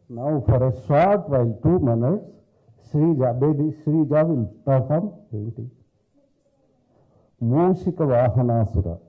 Now for a short while, 2 minutes, baby Srija will perform painting. Moshika Vahanasura.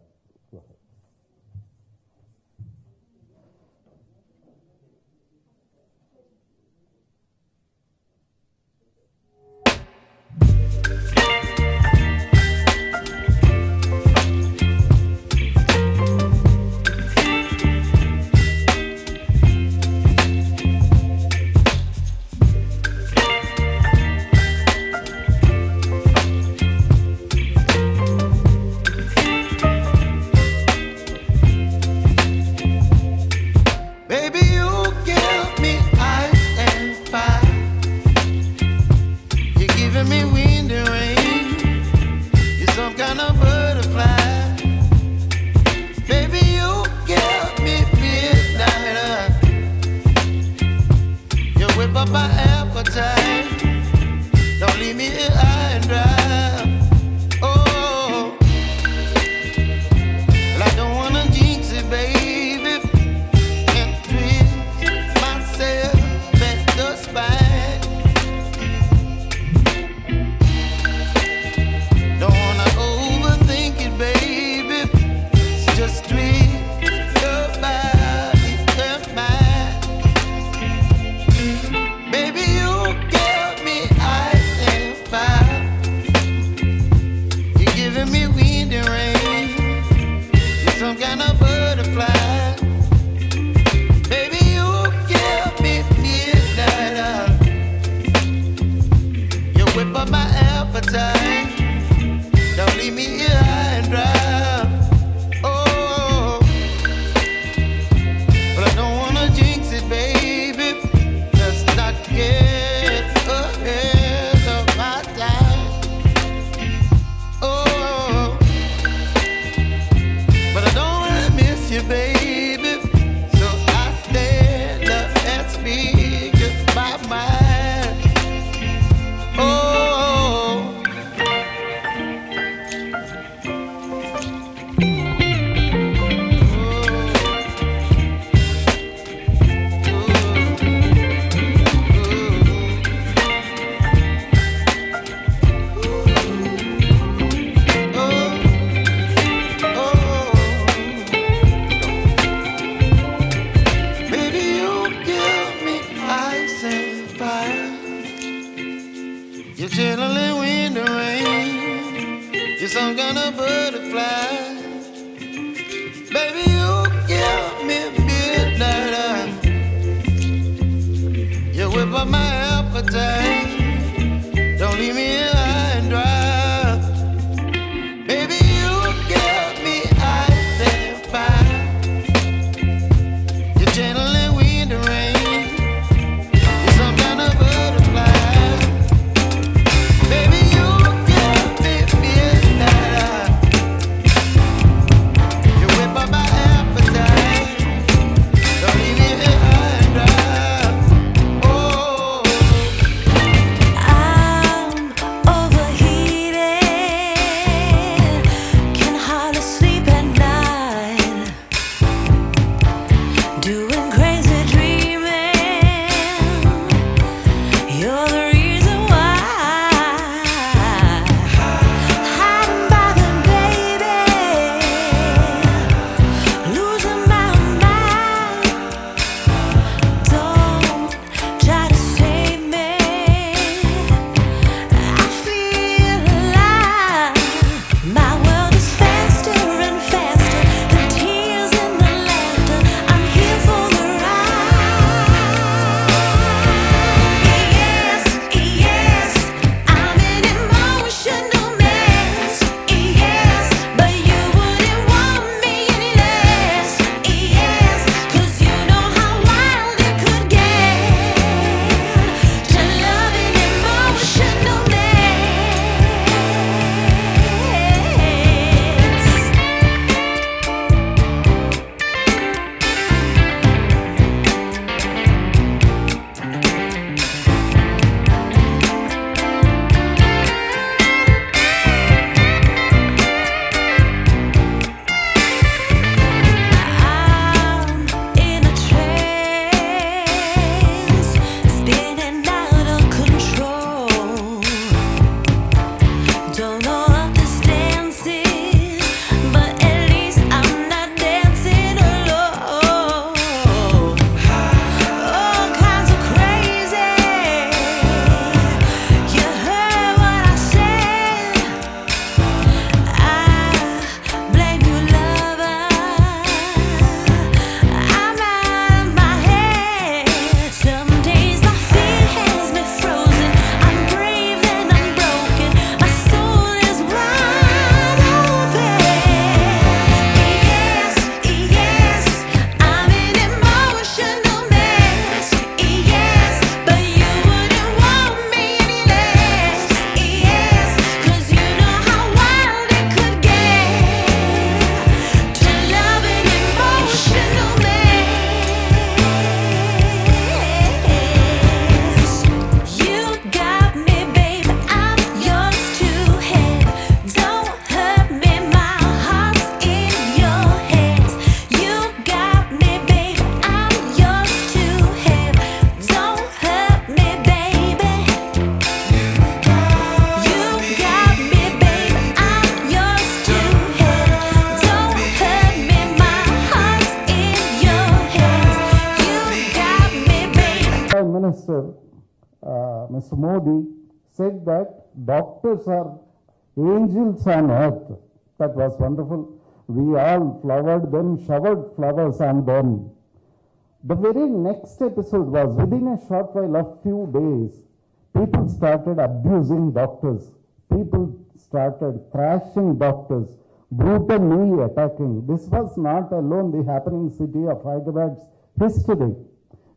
up my appetite. Don't leave me here high and dry. Oh, but I don't wanna jinx it, baby. Let's not get ahead of my time. Oh, but I don't wanna miss you, baby. So I stand up and speak just my mind. Oh. You're chilling in the rain. You're some kind of butterfly. Baby, you give me midnight. You whip up my appetite. Don't leave me here high and dry. Baby, you give me ice and fire. You're channeling wind and rain. You're some kind of butterfly. Baby, you give me midnight. You whip up my appetite. Don't leave me here high and dry. Oh, I'm overheated, can hardly sleep at night, doing crazy dreaming. You're the reason why. Hiding by the baby, losing my mind. Don't try to save me. I feel alive. My world is faster and faster. The tears and the laughter. I'm here for the ride. Yes, yes, I'm an emotional mess. Yes, but you wouldn't want me any less. Yes, 'cause you know how wild it could get to love an emotional mess. I'm in a trance, spinning out of control. Don't know what this dance is, but at least I'm not dancing alone. All kinds of crazy. You heard what I said. I blame you, lover. I'm out of my head. Some days my feet has me frozen. I'm brave and I'm broken. My soul is wide open. Yes, yes, I'm an emotional mess. Yes, but you wouldn't want me any less. Yes, 'cause you know how wild it could get to love an emotional mess. You got me, babe, I'm yours to have. Don't hurt me, my heart's in your hands. You got me, babe, I'm yours to have. Don't hurt me, baby. You got me, babe, I'm yours to have. Don't hurt me, my heart's in your hands. You got me, babe. Prime Minister Mr. Modi said that doctors are angels on earth. That was wonderful. We all flowered them, showered flowers on them. The very next episode was within a short while of few days. People started abusing doctors. People started thrashing doctors, brutally attacking. This was not alone the happening city of Hyderabad's history.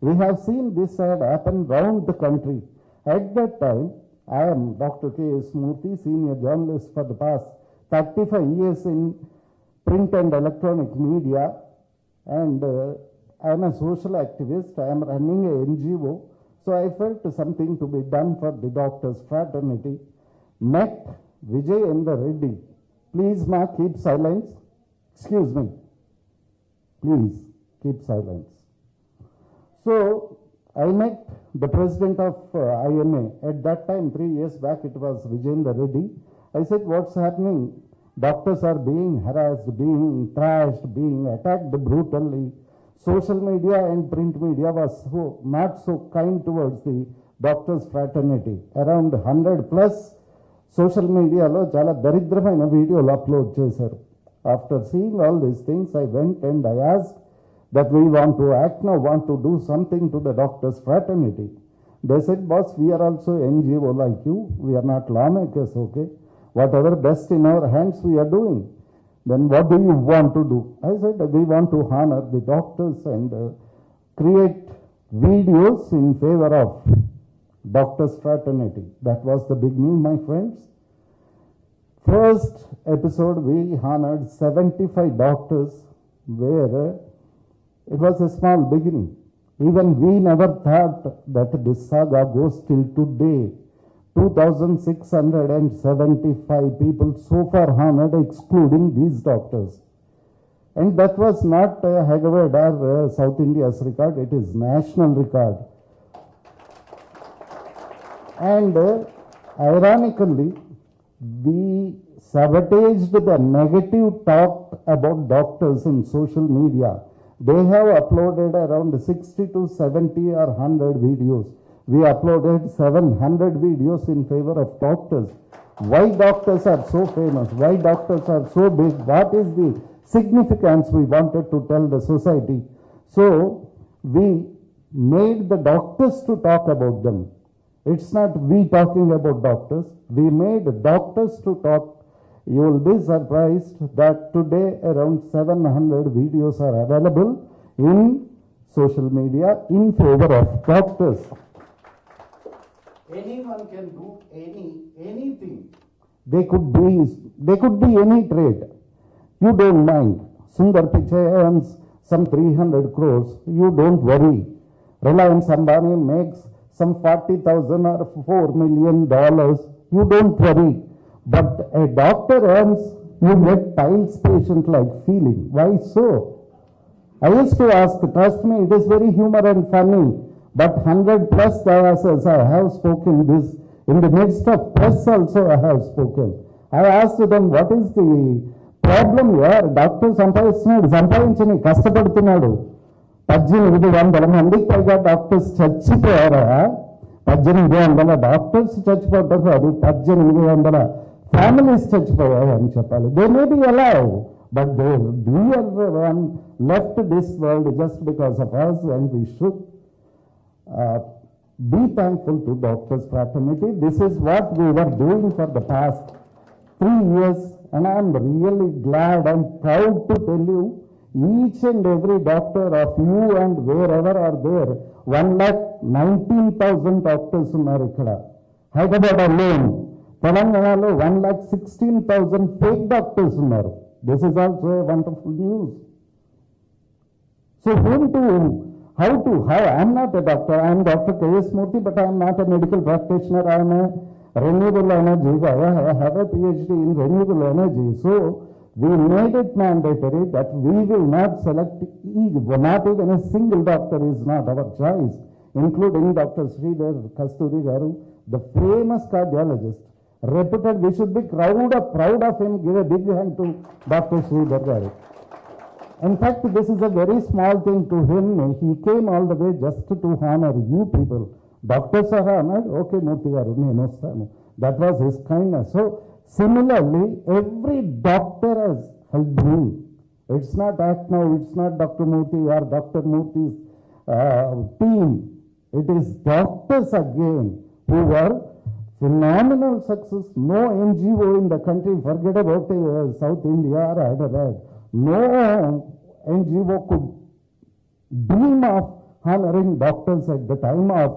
We have seen this had happened round the country. At that time, I am Dr. K.S. Murthy, senior journalist for the past 35 years in print and electronic media, and I am a social activist. I am running a NGO, so I felt something to be done for the doctors' fraternity. Met Vijayendra Reddy. Please, ma, keep silence. Excuse me. Please keep silence. So I met the president of IMA. At that time, 3 years back, it was Vijayendra Reddy. I said, what's happening? Doctors are being harassed, being thrashed, being attacked brutally. Social media and print media was not so kind towards the doctors' fraternity. Around 100 plus social media lo chala daridhramaina videos upload chesaru. After seeing all these things, I went and I asked that we want to act now, want to do something to the doctors' fraternity. They said, boss, we are also NGO like you. We are not lawmakers, okay? Whatever best in our hands we are doing. Then what do you want to do? I said, we want to honor the doctors and create videos in favor of doctors' fraternity. That was the beginning, my friends. First episode, we honored 75 doctors, where it was a small beginning. Even we never thought that this saga goes till today. 2,675 people so far honored, excluding these doctors. And that was not Hyderabad or South India's record, it is national record. And ironically, we sabotaged the negative talk about doctors in social media. They have uploaded around 60 to 70 or 100 videos. We uploaded 700 videos in favor of doctors. Why doctors are so famous? Why doctors are so big? What is the significance we wanted to tell the society? So we made the doctors to talk about them. It's not we talking about doctors. We made doctors to talk. You will be surprised that today around 700 videos are available in social media in favor of doctors. Anyone can do anything. They could be any trade. You don't mind. Sundar Pichai earns some 300 crores. You don't worry. Reliance Ambani makes some 40,000 or $4 million. You don't worry. But a doctor earns, you get Tiles patient-like feeling. Why so? I used to ask, trust me, it is very humor and funny, but 100 plus dialysis I have spoken this. In the midst of press also I have spoken. I asked them, what is the problem here? Doctor సంపాదించని కష్టపడుతున్నాడు. 1800 మందికి పైగా doctors చచ్చిపోయారా? 1800 doctors చచ్చిపోవడం కాదు, 1800 families చచ్చిపోయాయి అని చెప్పాలి. They may be alive, but they one left this world just because of us, and we should be thankful to doctors' fraternity. This is what we were doing for the past 3 years, and I am really glad and proud to tell you, each and every doctor of you and wherever are there, 1,19,000 doctors ఉన్నారు ఇక్కడ. Hyderabad alone, తెలంగాణలో 1,16,000 fake doctors ఉన్నారు. This is also a wonderful news. So how, I am not a doctor, I am Dr. K.S. Murthy, but I am not a medical practitioner, I am a renewable energy guy. I have a PhD in renewable energy. So we made it mandatory that we will not select, not even a single doctor is not our choice, including Dr. Shri Kasturi Garu, the famous cardiologist, reputed. We should be proud of him. Give a big hand to Dr. Shri Garu. In fact, this is a very small thing to him. He came all the way just to honor you people. Doctors are honored. Okay, Murthy Garu, nenu ostanu. That was his kindness. So similarly, every doctor has helped me. It's not Act Now, it's not Dr. Murthy or Dr. Murthy's team. It is doctors again who were phenomenal success. No NGO in the country, forget about South India or Hyderabad, no NGO could dream of honoring doctors at the time of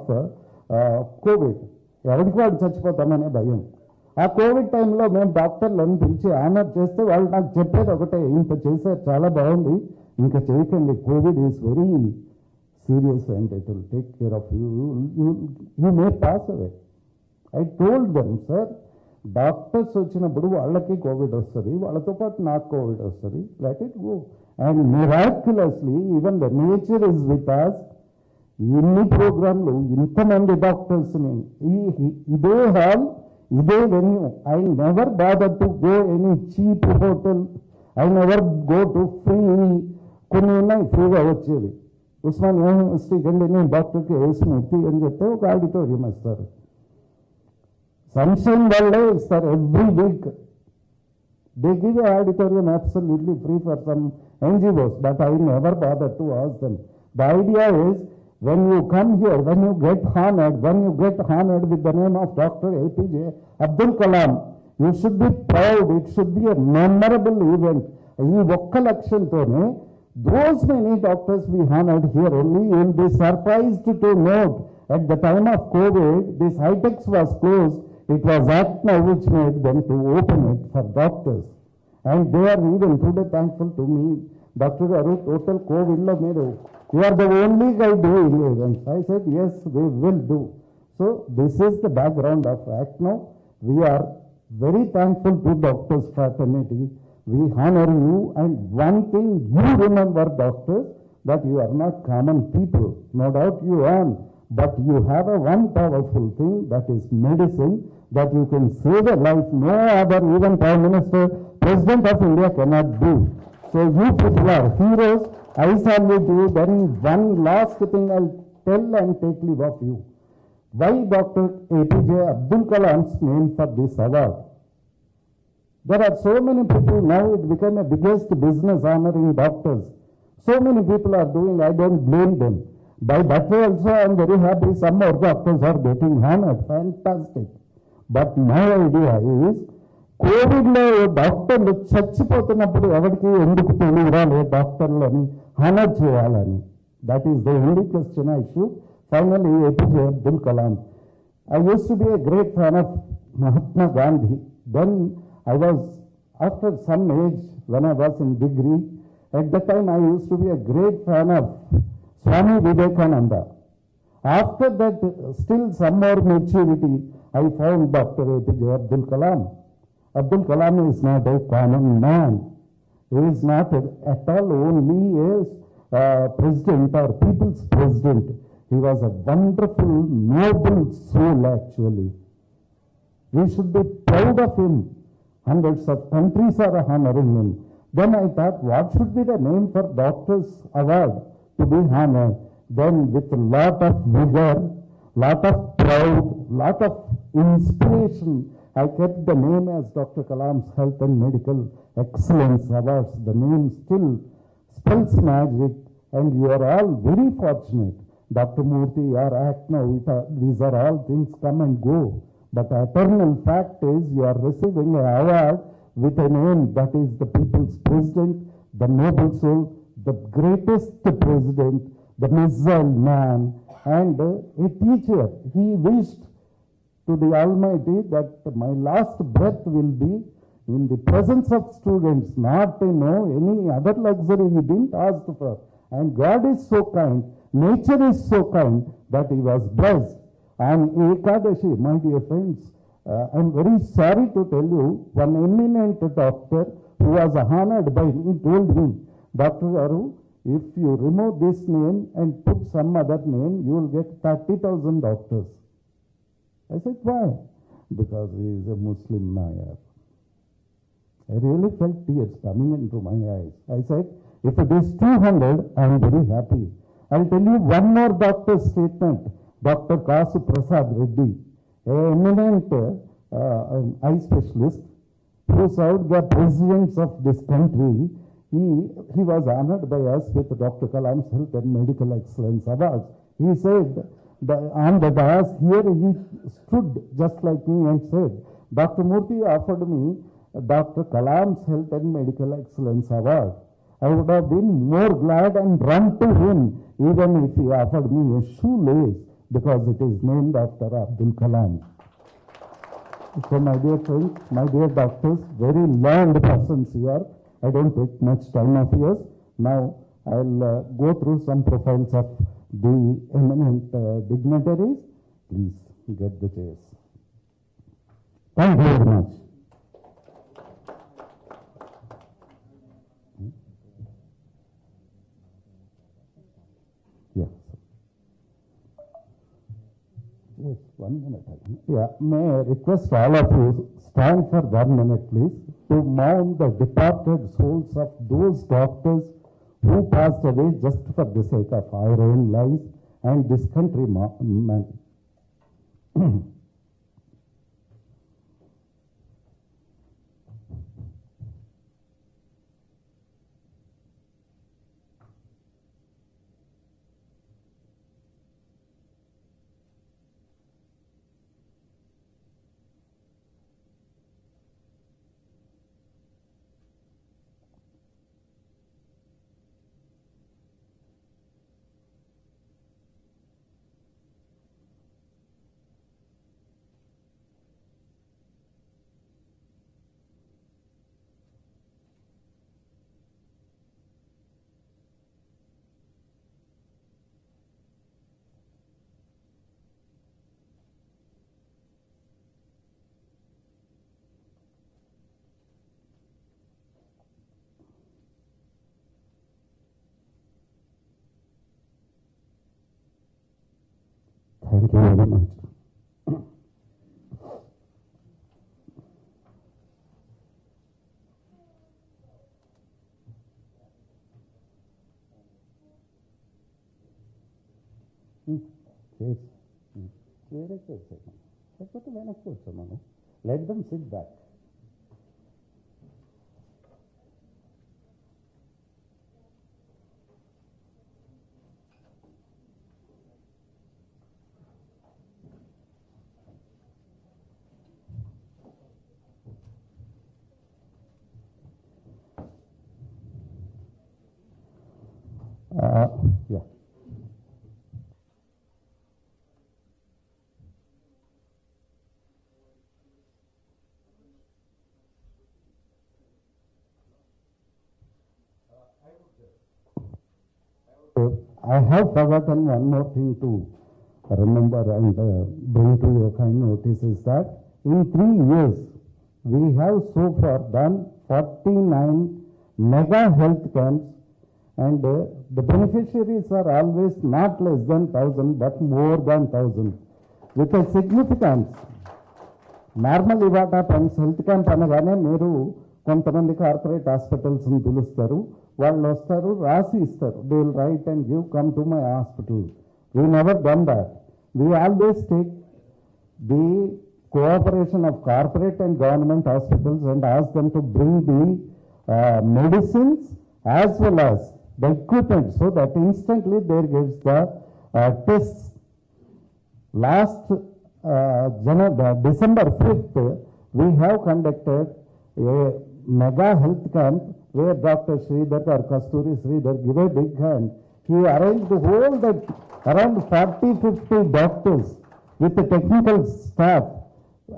COVID. ఎవరికి వాడు చచ్చిపోతామనే భయం. ఆ Covid టైంలో మేము డాక్టర్లను పిలిచి honour చేస్తే వాళ్ళు నాకు చెప్పేది ఒకటే, ఇంత చేశారు చాలా బాగుంది, ఇంకా చేయకండి, Covid is very serious and it will take care of you may pass away. I told them, sir doctors వచ్చినప్పుడు వాళ్ళకి కోవిడ్ వస్తుంది, వాళ్ళతో పాటు నాకు కోవిడ్ వస్తుంది, let it go. And miraculously even the nature is with us. ఇన్ని ప్రోగ్రాంలు, ఇంతమంది డాక్టర్స్ని, ఇదే హాల్, ఇదే venue. I never bother to go any cheap hotel, I never go to free. కొన్ని ఉన్నాయి ఫ్రీగా వచ్చేది. ఉస్మానియా యూనివర్సిటీకి వెళ్ళి నేను డాక్టర్కి వేసిమూర్తి అని చెప్తే ఒక ఆడిటోరియం ఇస్తారు, సన్షైన్ వాళ్ళే ఇస్తారు every week. They give a auditorium absolutely free for some NGOs, but I never bother to ask them. The idea is, when you come here, when you get honored with the name of Dr. APJ Abdul Kalam, you should be proud. It should be a memorable event. ఈ ఒక్క లక్ష్యంతోనే those many doctors we honored here only. You will be surprised to note at the time of COVID, this HITEX was closed. It was Act Now which made them to open it for doctors. And they are even today thankful to me. Dr. Garu, total COVID lo meeru, you are the only guy doing events. I said, yes, we will do. So this is the background of Act Now. We are very thankful to doctors fraternity. We honor you, and one thing you remember, doctors, that you are not common people. No doubt you are, but you have a one powerful thing, that is medicine, that you can save a life. No other, even Prime Minister, President of India cannot do. So you people are heroes. I salute you. Then one last thing I'll tell and take leave of you. Why Dr. APJ Abdul Kalam's name for this award? There are so many people now, it became a biggest business honoring doctors. So many people are doing, I don't blame them. By that way also I am very happy some more doctors are getting honored. Fantastic. But my idea is, కోవిడ్లో డాక్టర్లు చచ్చిపోతున్నప్పుడు ఎవరికి ఎందుకు తెలియరాలే డాక్టర్లని honour చేయాలని? That is the only question I should. Finally, APJ Abdul Kalam. I used to be a great fan of Mahatma Gandhi. Then I was, after some age, when I was in degree, at that time I used to be a great fan of Swami Vivekananda. After that, still some more maturity, I found Dr. APJ Abdul Kalam. Abdul Kalam is not a common man. He is not at all only a president or people's president. He was a wonderful, noble soul actually. We should be proud of him. Hundreds of countries are honoring him. Then I thought, what should be the name for Doctors Award to be honored? Then with a lot of vigor, lot of pride, lot of inspiration, I kept the name as Dr. Kalam's Health and Medical Excellence Awards. The name still spells magic, and you are all very fortunate. Dr. Murthy, your Act Now, these are all things come and go. But the eternal fact is, you are receiving an award with a name that is the people's president, the noble soul, the greatest president, the missile man, and a teacher. He wished to the Almighty that my last breath will be in the presence of students, not any other luxury he didn't ask for. And God is so kind, nature is so kind, that he was blessed. And Ekadashi, my dear friends, I'm very sorry to tell you, one eminent doctor who was honored by me told me, Dr. Garu, if you remove this name and put some other name, you will get 30,000 doctors. I said, why? Because he is a Muslim Nayar. I really felt tears coming into my eyes. I said, if it is 200, I am very happy. I'll tell you one more doctor's statement. Dr. Kasu Prasad Reddy, an eminent eye specialist who served the presidents of this country, he was honored by us with Dr. Kalam's Health and Medical Excellence Awards. He said, on the dais here he stood just like me and said, Dr. Murthy offered me Dr. Kalam's Health and Medical Excellence Award. I would have been more glad and run to him even if he offered me a shoelace because it is named after Abdul Kalam. So my dear friends, my dear doctors, very learned persons here. I don't take much time of yours. Now I'll go through some profiles of the eminent dignitaries. Please get the chairs. Thank you very much. Yeah. Yes, 1 minute. Yeah, may I request all of you stand for 1 minute, please, to mourn the departed souls of those doctors who passed away just for the sake of our own lives and this country. Thank you very much. Let them sit back. Yeah. I have forgotten one more thing to remember and bring to your kind notice is that in 3 years we have so far done 49 mega health camps, and the beneficiaries are always not less than 1,000 but more than 1,000 with a significance. Normal what happens health camp అనగానే మీరు కొంతమంది corporate హాస్పిటల్స్ని పిలుస్తారు, వాళ్ళు వస్తారు రాసి ఇస్తారు, they will write and give come to my hospital. We never done that. We always take the cooperation of corporate and government hospitals and ask them to bring the medicines as well as the equipment so that instantly there gives the tests. Last December 5th, we have conducted a mega health camp where Dr. Sridhar or Kasturi Sridhar give a big hand. He arranged the whole that around 40-50 doctors with the technical staff,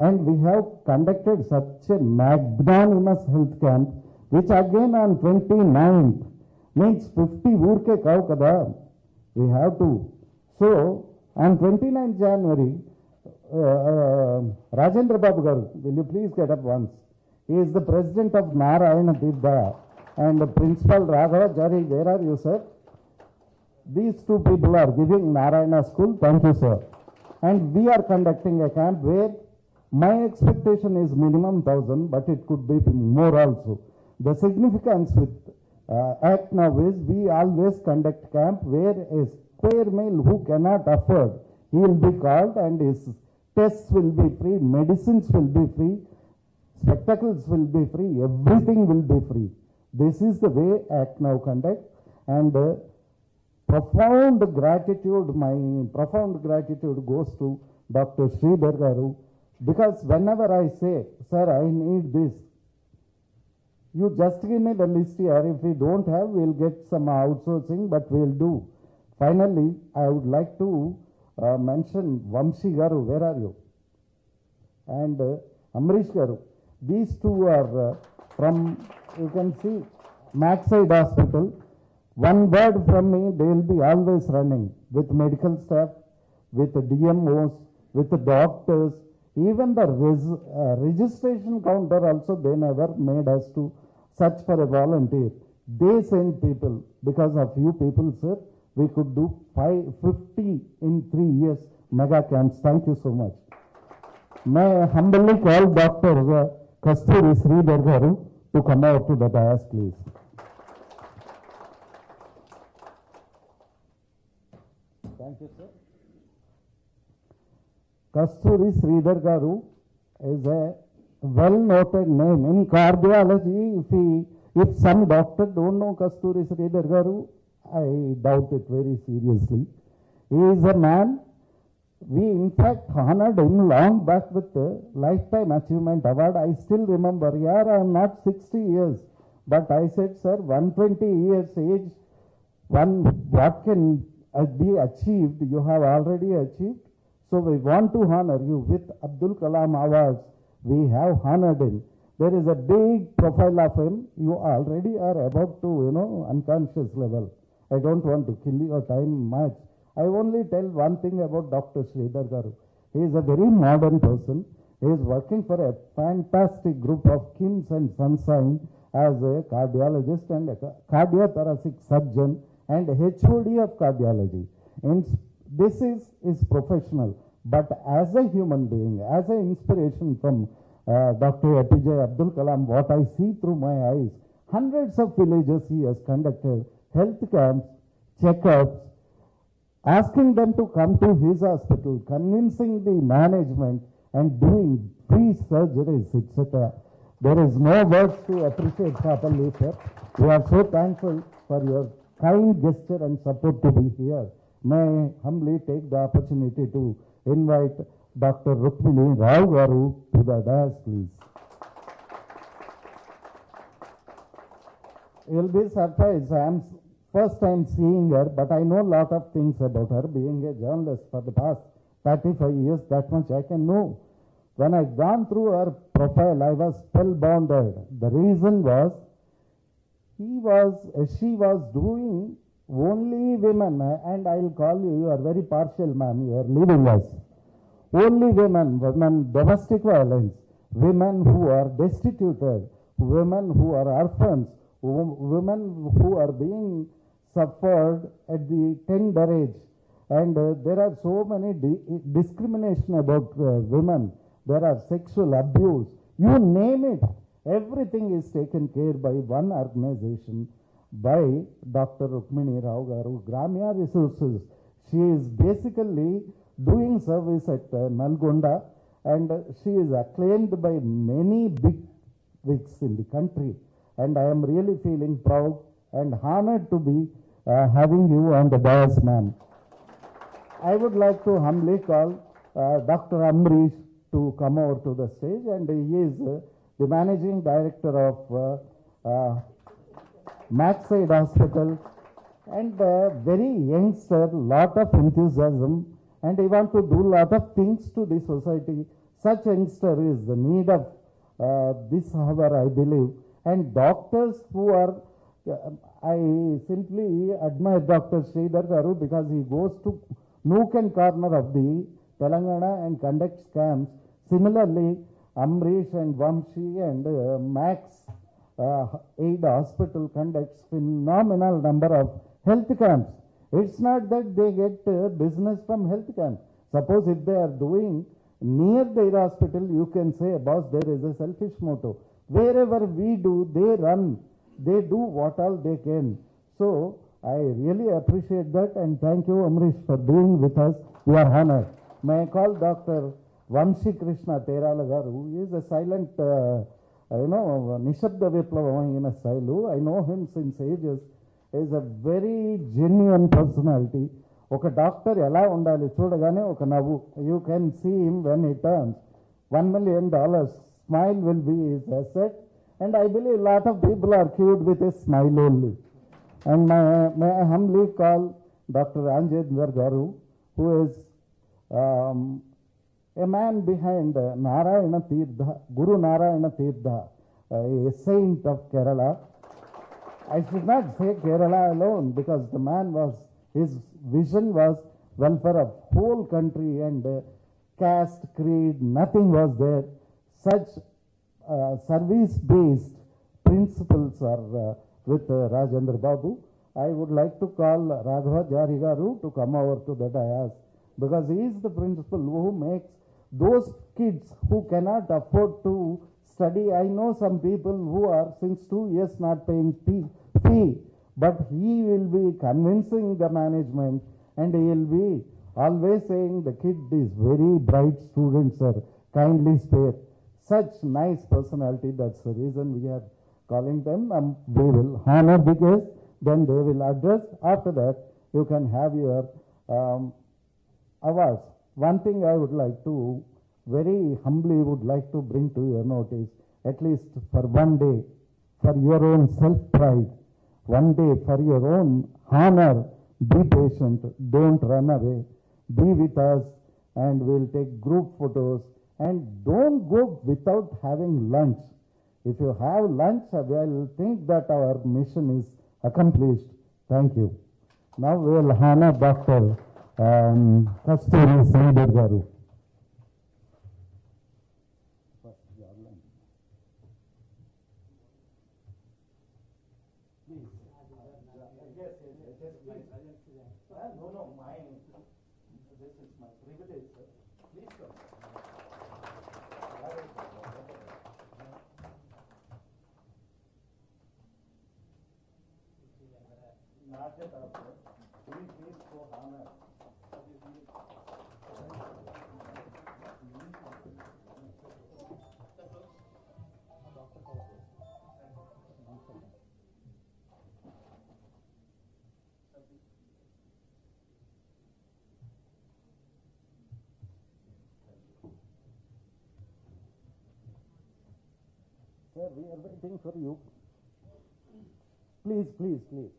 and we have conducted such a magnanimous health camp, which again on 29th means 50 ఊరికే కావు కదా, we have to. So on 29th January, Rajendra Babu garu, will you please get up once? He is the president of Narayana Tidda and Principal Raghava Jari. Where are you, sir? These two people are giving Narayana School. Thank you, sir. And we are conducting a camp where my expectation is minimum 1,000, but it could be more also. The significance with act now is we always conduct camp where a square male who cannot afford, he will be called and his tests will be free, medicines will be free, spectacles will be free, everything will be free. This is the way act now conduct, and profound gratitude, my profound gratitude goes to Dr. Shri Garu, because whenever I say, sir, I need this, you just give me the list here. If we don't have, we'll get some outsourcing, but we'll do. Finally, I would like to mention Vamshi Garu. Where are you? And Amrish Garu. These two are from, you can see, Maxide Hospital. One word from me, they will be always running with medical staff, with the DMOs, with the doctors, even the registration counter also, they never made us to search for a volunteer. They send people. Because of you people, sir, we could do 50 in 3 years mega camps. Thank you so much. May I humbly call Dr. Kasturi Sridhar Garu to come out to the dais, please. Thank you, sir. Kasturi Sridhar Garu is a well-noted name in cardiology. If some doctor don't know Kasturi Sridhar Garu, I doubt it very seriously. He is a man, we in fact honored him long back with the Lifetime Achievement Award. I still remember, yeah, I am not 60 years, but I said, sir, 120 years age, what can be achieved, you have already achieved. So we want to honor you with Abdul Kalam Awards. We have honored him. There is a big profile of him. You already are about to, unconscious level. I don't want to kill your time much. I only tell one thing about Dr. Sridhar Garu. He is a very modern person. He is working for a fantastic group of Kims and Sunshine as a cardiologist and a cardiothoracic surgeon and HOD of cardiology. And this is professional. But as a human being, as an inspiration from Dr. APJ Abdul Kalam, what I see through my eyes, hundreds of villages he has conducted health camps, checkups, asking them to come to his hospital, convincing the management and doing free surgeries, etc. There is no words to appreciate properly, sir. We are so thankful for your kind gesture and support to be here. May I humbly take the opportunity to invite Dr. Rukmini Rao Garu to the dais, please. You'll be surprised. I am first time seeing her, but I know a lot of things about her. Being a journalist for the past 35 years, that much I can know. When I gone through her profile, I was spellbounded. The reason was, she was doing only women, and I'll call you, you are very partial, ma'am, you are leaving us. Only women, domestic violence, women who are destituted, women who are orphans, women who are being suffered at the tender age. And there are so many discrimination about women. There are sexual abuse. You name it. Everything is taken care by one organization, by Dr. Rukmini Rao Garu, Gramya Resources. She is basically doing service at Nalgonda, and she is acclaimed by many big wigs in the country. And I am really feeling proud and honored to be having you on the dais, ma'am. I would like to humbly call Dr. Amrish to come over to the stage, and he is the managing director of Maxide Hospital, and very youngster, lot of enthusiasm, and he want to do lot of things to the society. Such youngster is the need of this hour, I believe. And doctors who are, I simply admire Dr. Sridhar Garu because he goes to nook and corner of the Telangana and conducts camps. Similarly, Amrish and Vamshi and Max Aid Hospital conducts phenomenal number of health camps. It's not that they get business from health camps. Suppose if they are doing near their hospital, you can say, boss, there is a selfish motto. Wherever we do, they run. They do what all they can. So I really appreciate that, and thank you, Amrish, for being with us. We are honored. May I call Dr. Vamshi Krishna Terala Garu, who is a silent, Nishabda Viplava in a style. I know him since ages. is a very genuine personality. ఒక doctor ఎలా ఉండాలి చూడగానే ఒక నవ్వు. You can see him when he turns. $1 million smile will be his asset, and I believe a lot of people are cured with a smile only. And may I humbly call Dr. Anjendra Garu, who is a man behind Narayana Tirtha, Guru Narayana Tirtha, a saint of Kerala. I should not say Kerala alone, because the man was, his vision was welfare of whole country, and caste, creed, nothing was there. Such service-based principles are with Rajendra Babu. I would like to call Raghava Jarigaru to come over to the dais, because he is the principal who makes those kids who cannot afford to study. I know some people who are since 2 years not paying fee, but he will be convincing the management, and he will be always saying the kid is very bright student, sir, kindly spare. Such nice personality, that's the reason we are calling them. We will honor the guest, then they will address. After that, you can have your awards. One thing I would like to, very humbly would like to bring to your notice, at least for one day, for your own self-pride, one day for your own honor, be patient, don't run away, be with us, and we'll take group photos, and don't go without having lunch. If you have lunch, we'll think that our mission is accomplished. Thank you. Now we'll honor Dr. Kasturi Sridhar Garu. No, mine. This is my privilege, sir. Please come. Not at all, sir. Please go honor. Sir, we are waiting for you. Please, please, please.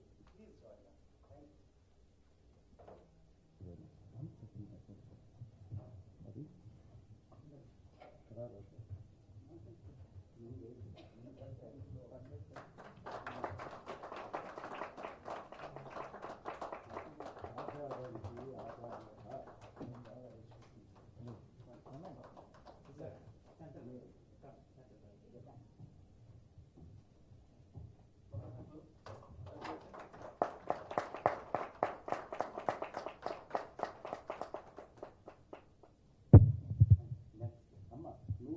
Amma, you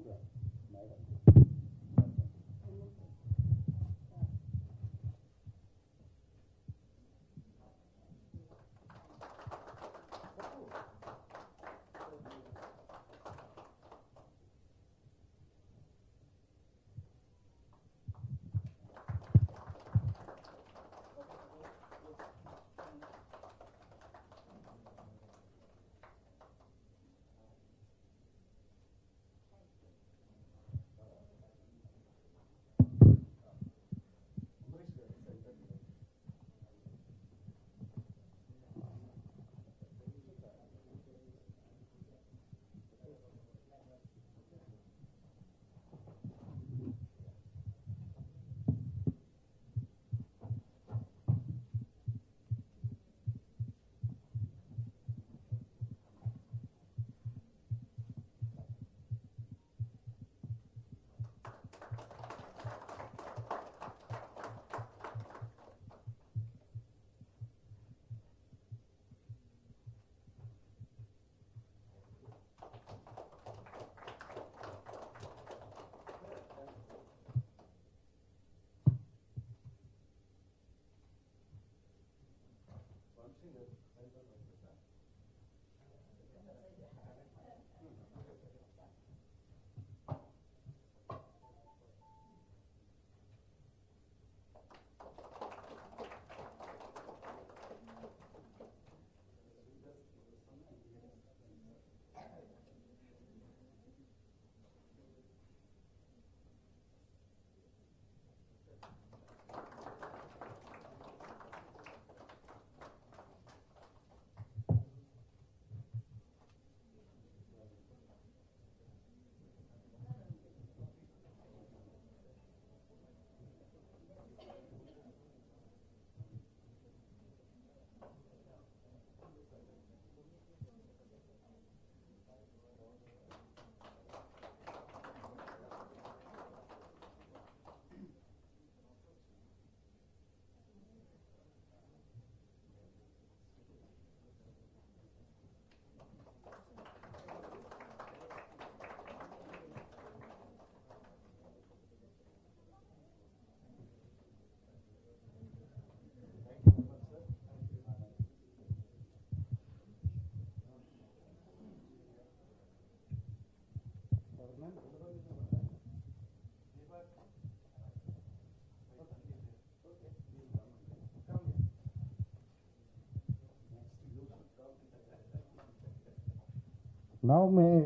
Now, may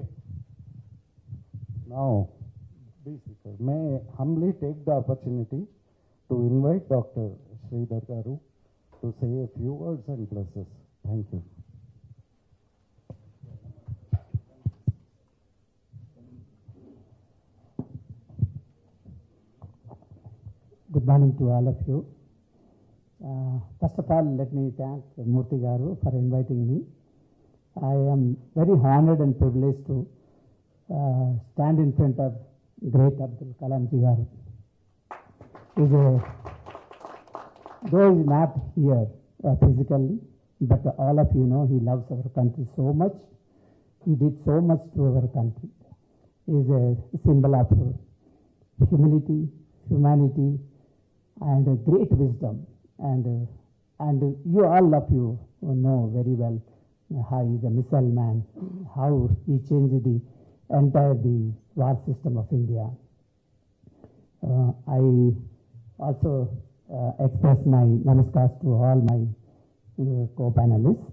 I humbly take the opportunity to invite Dr. Shri Garu to say a few words and bless us. Thank you. Good morning to all of you. First of all, let me thank Murthy Garu for inviting me. I am very honored and privileged to stand in front of great Abdul Kalam ji Garu. Though he is not here physically, but all of you know he loves our country so much. He did so much to our country. He is a symbol of humility, humanity, and great wisdom. And you all of you know very well how he is a missile man, how he changed the entire war system of India. I also express my namaskars to all my co-panelists.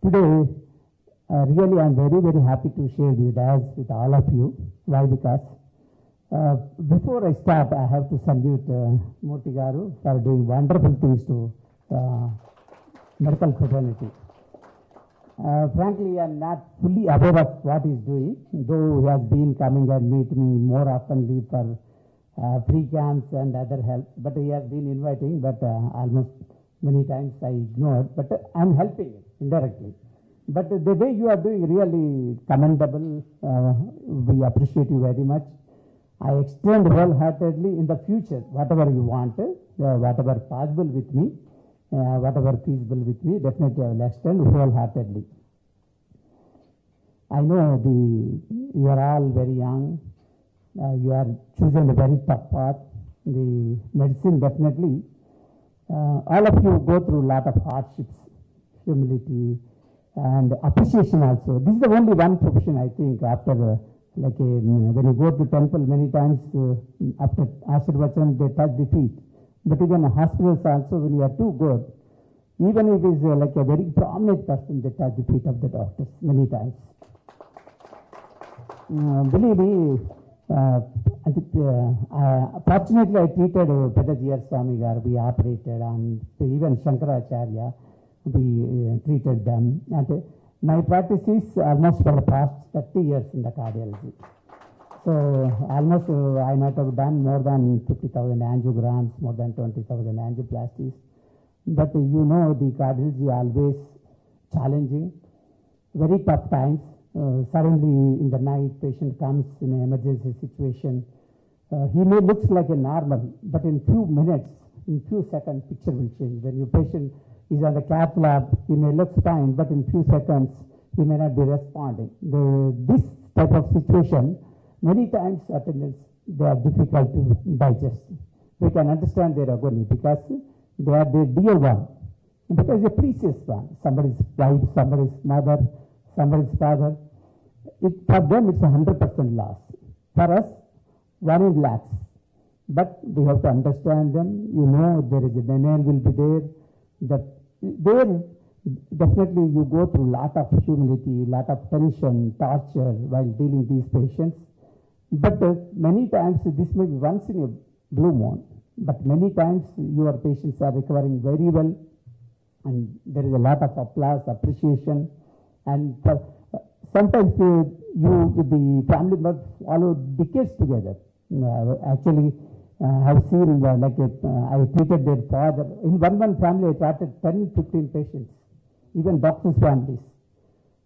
Today, really I am very, very happy to share this dais with all of you. Why? Because before I start, I have to salute Murthy Garu for doing wonderful things to medical fraternity. Frankly, I am not fully aware of what he is doing, though he has been coming and meeting me more oftenly for free camps and other help. But he has been inviting, but almost many times I ignored. But I am helping indirectly. But the way you are doing really commendable. We appreciate you very much. I extend wholeheartedly in the future, whatever you want, whatever possible with me, whatever feasible with me, definitely I will extend wholeheartedly. I know you are all very young. You are choosing a very tough path. The medicine definitely. All of you go through a lot of hardships, humility, and appreciation also. This is the only one profession I think after when you go to temple many times after Ashirvachan they touch the feet. But even hospitals also, when you are too good, even if it is like a very prominent person, they touch the feet of the doctors many times. Believe me, fortunately I treated Pedaji Swami Garu, we operated, and even Shankaracharya, we treated them. And my practice is almost for the past 30 years in the cardiology. So almost I might have done more than 50,000 angiograms, more than 20,000 angioplasties. But you know the cardiology always challenging, very tough times. Suddenly in the night patient comes in an emergency situation. He may look like a normal, but in few minutes, in few seconds, picture will change. When your patient is on the cath lab, he may look fine, but in few seconds, he may not be responding. This type of situation, many times attendants, they are difficult to digest. They can understand their agony because they are the dear one, because a precious one. Somebody's wife, somebody's mother, somebody's father. For them, it's 100% loss. For us, 1 in lakhs. But we have to understand them. You know, there is a denial will be there. That there definitely you go through lot of humility, lot of tension, torture while dealing these patients. But many times this may be once in a blue moon, but many times your patients are recovering very well, and there is a lot of applause, appreciation, and sometimes the family members follow decades together. Actually, I have seen I treated their father. In one family, I treated 10, 15 patients, even doctors' families.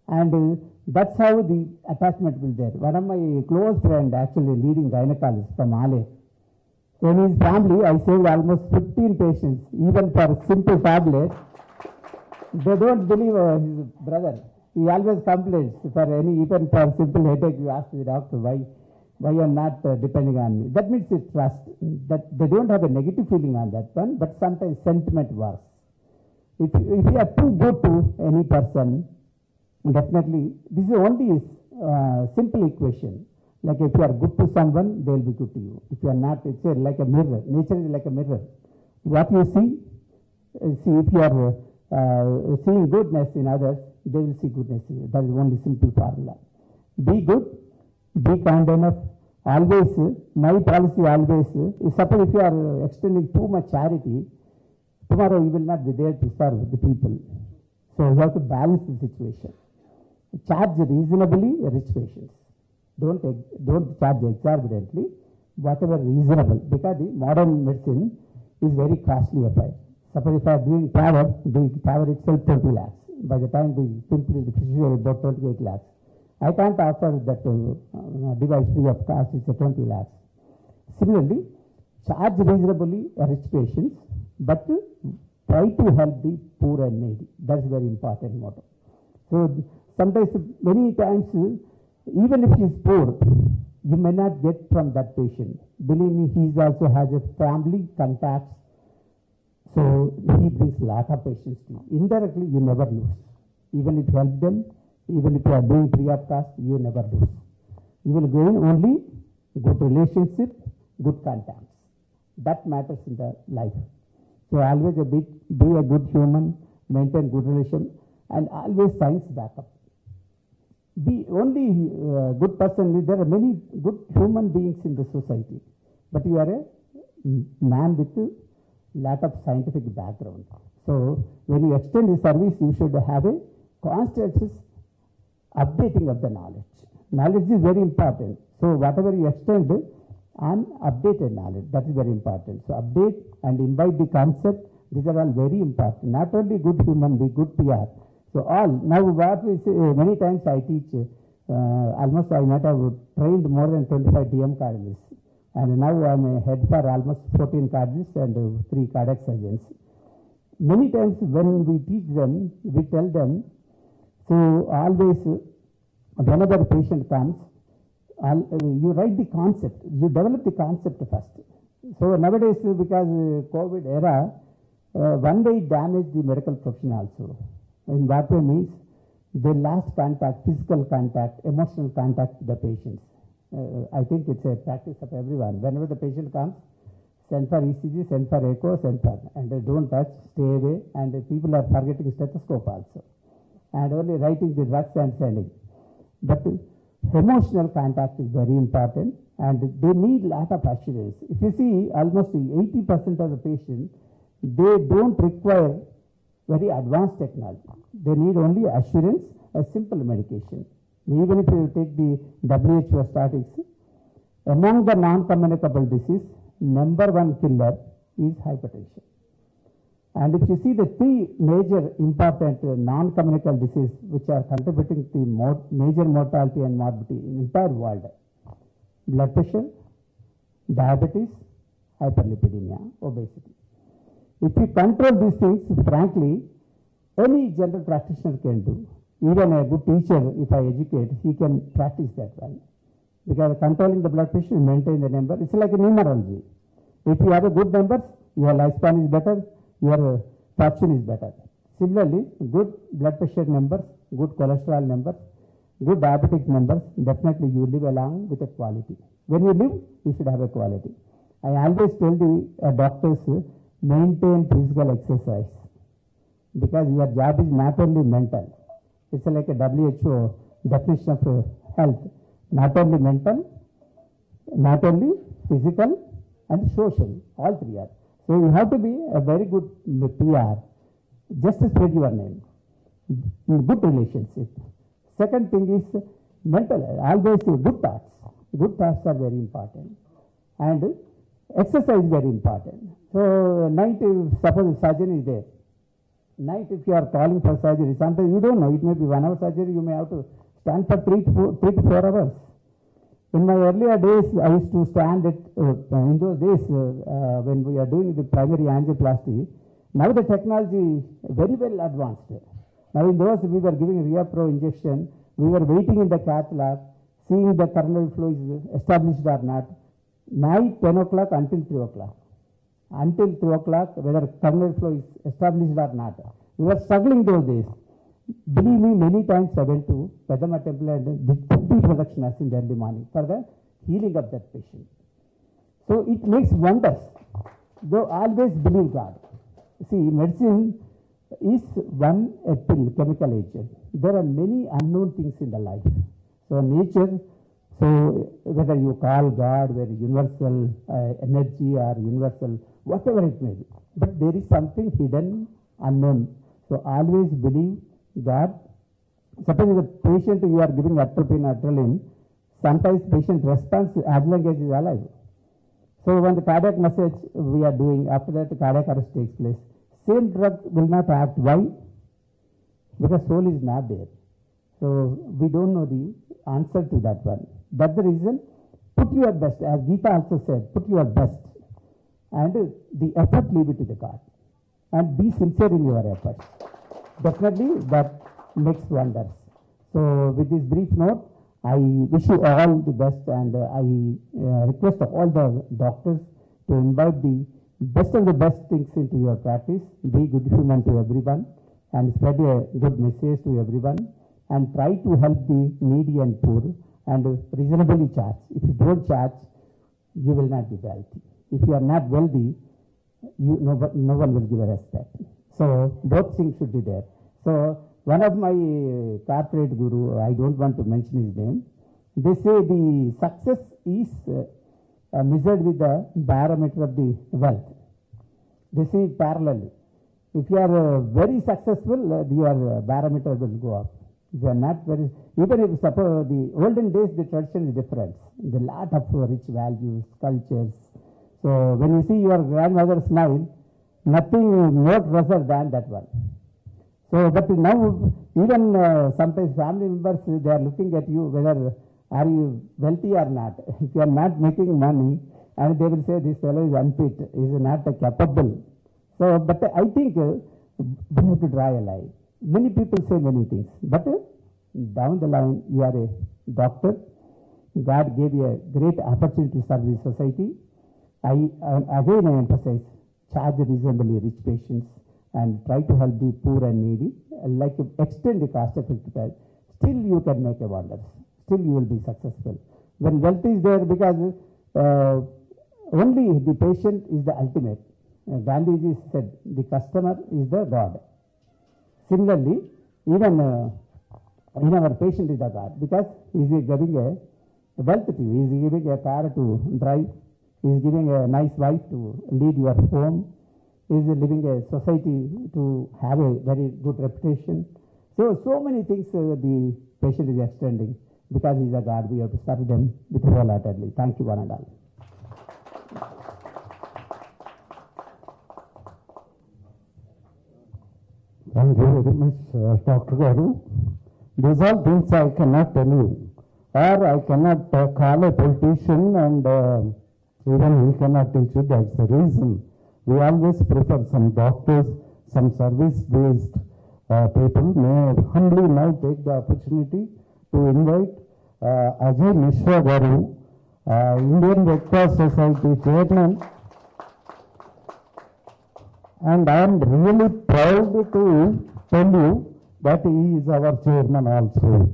And that's how the attachment will there. One of my close friend, actually leading gynecologist from Ale. In his family, I saved almost 15 patients, even for simple tablet. They don't believe his brother. He always complains for any, even for simple headache, you ask the doctor, why you are not depending on me. That means it's trust. That they don't have a negative feeling on that one, but sometimes sentiment works. If you are too good to any person, definitely, this is only a simple equation. Like if you are good to someone, they will be good to you. If you are not, it's like a mirror. Nature is like a mirror. What you see if you are seeing goodness in others, they will see goodness in you. That is only simple formula. Be good, be kind enough. Always, my policy always, suppose if you are extending too much charity, tomorrow you will not be there to serve the people. So you have to balance the situation. Charge reasonably rich patients. Don't charge exorbitantly, whatever reasonable, because the modern medicine is very costly affair. Suppose if I am doing the TAVR itself 20 lakhs. By the time we complete the procedure, about 28 lakhs. I can't offer that device free of cost, it's a 20 lakhs. Similarly, charge reasonably rich patients, but try to help the poor and needy. That's very important motto. So sometimes, many times, even if he is poor, you may not get from that patient. Believe me, he also has a family contacts. So he brings lot of patients to you. Indirectly, you never lose. Even if you help them, even if you are doing free of cost, you never lose. You will gain only good relationship, good contacts. That matters in the life. So always be a good human, maintain good relation, and always science backup. Be only good person. There are many good human beings in the society, but you are a man with a lot of scientific background. So when you extend the service, you should have a constant updating of the knowledge. Knowledge is very important. So whatever you extend on updated knowledge, that is very important. So update and imbibe the concept, these are all very important. Not only good human, be good PR. So all, now what we say, many times I teach, almost I might have trained more than 25 DM cardiologists. And now I am a head for almost 14 cardiologists and 3 cardiac surgeons. Many times when we teach them, we tell them, so always, whenever a patient comes, you write the concept, you develop the concept first. So nowadays, because COVID era, one way it damaged the medical profession also. In what way means, they lost contact, physical contact, emotional contact with the patients. I think it's a practice of everyone. Whenever the patient comes, send for ECG, send for echo, send for, and don't touch, stay away, and people are forgetting stethoscope also. And only writing the drugs and sending. But emotional contact is very important, and they need lot of assurance. If you see, almost 80% of the patients, they don't require very advanced technology. They need only assurance, a simple medication. Even if you take the WHO statistics, among the non-communicable disease, number 1 killer is hypertension. And if you see the 3 major important non-communicable diseases which are contributing to major mortality and morbidity in the entire world, blood pressure, diabetes, hyperlipidemia, obesity. If you control these things, frankly, any general practitioner can do. Even a good teacher, if I educate, he can practice that well. Because controlling the blood pressure, you maintain the number. It's like a numerology. If you have a good numbers, your lifespan is better, your fortune is better. Similarly, good blood pressure numbers, good cholesterol numbers, good diabetic numbers, definitely you live along with a quality. When you live, you should have a quality. I always tell the doctors, maintain physical exercise, because your job is not only mental. It's like a WHO definition of health, not only mental, not only physical and social, all 3 are. So you have to be a very good PR, just to spread your name, good relationship. Second thing is mental, always good thoughts. Good thoughts are very important. And exercise is very important. So night, suppose surgeon is there. Night, if you are calling for surgery, sometimes you don't know, it may be 1 hour surgery, you may have to stand for 3 to 4 hours. In my earlier days, I used to stand at, in those days, when we are doing the primary angioplasty, now the technology very well advanced. Now in those, we were giving ReaPro injection, we were waiting in the cath lab, seeing the coronary flow is established or not. Night 10 o'clock until 3 o'clock. Until 2 o'clock, whether coronary flow is established or not. We were struggling those days. Believe me, many times I went to Pedama Temple and did 50 productions in the early morning for the healing of that patient. So it makes wonders. Though always believe God. See, medicine, is one a pill, chemical agent. There are many unknown things in the life. So nature, so whether you call God, whether universal energy or universal, whatever it may be, but there is something hidden, unknown. So always believe God. Suppose the patient you are giving atropine, adrenaline, sometimes patient responds as long as he is alive. So when the cardiac massage we are doing, after that the cardiac arrest takes place, same drug will not act. Why? Because soul is not there. So we don't know the answer to that one. That's the reason, put your best, as Gita also said, put your best, and the effort leave it to the God. And be sincere in your efforts. Definitely that makes wonders. So with this brief note, I wish you all the best, and I request all the doctors to imbibe the best of the best things into your practice. Be good human to everyone and spread a good message to everyone, and try to help the needy and poor, and reasonably charge. If you don't charge, you will not be wealthy. If you are not wealthy, no one will give a respect. So both things should be there. So one of my corporate guru, I don't want to mention his name, they say the success is measured with the barometer of the wealth. They say parallelly. If you are very successful, your barometer will go up. If you are not very, even if suppose the olden days, the tradition is different. There are a lot of rich values, cultures. So when you see your grandmother smile, nothing more treasure than that one. So, but now even sometimes family members, they are looking at you whether are you wealthy or not. If you are not making money, and they will say this fellow is unfit, is not capable. So, but I think we have to draw a line. Many people say many things, but down the line you are a doctor. God gave you a great opportunity to serve the society. I emphasize, charge reasonably rich patients and try to help the poor and needy, like extend the cost effective price. Still you can make a wonders. Still you will be successful. When wealth is there, because only the patient is the ultimate. Gandhiji said, the customer is the God. Similarly, even our patient is the God, because he is giving a wealth to you. He is giving a car to drive. He is giving a nice wife to lead your home. He is living a society to have a very good reputation. So many things the patient is extending. Because he is a God, we have to serve them with wholeheartedly. Thank you, one and all. Thank you very much, Dr. Garu. These are things I cannot tell you, or I cannot call a politician, and even he cannot teach you. That's the reason we always prefer some doctors, some service-based people. May I humbly now take the opportunity to invite Ajay Mishra Garu, Indian Red Cross Society Chairman. And I am really proud to tell you that he is our chairman also.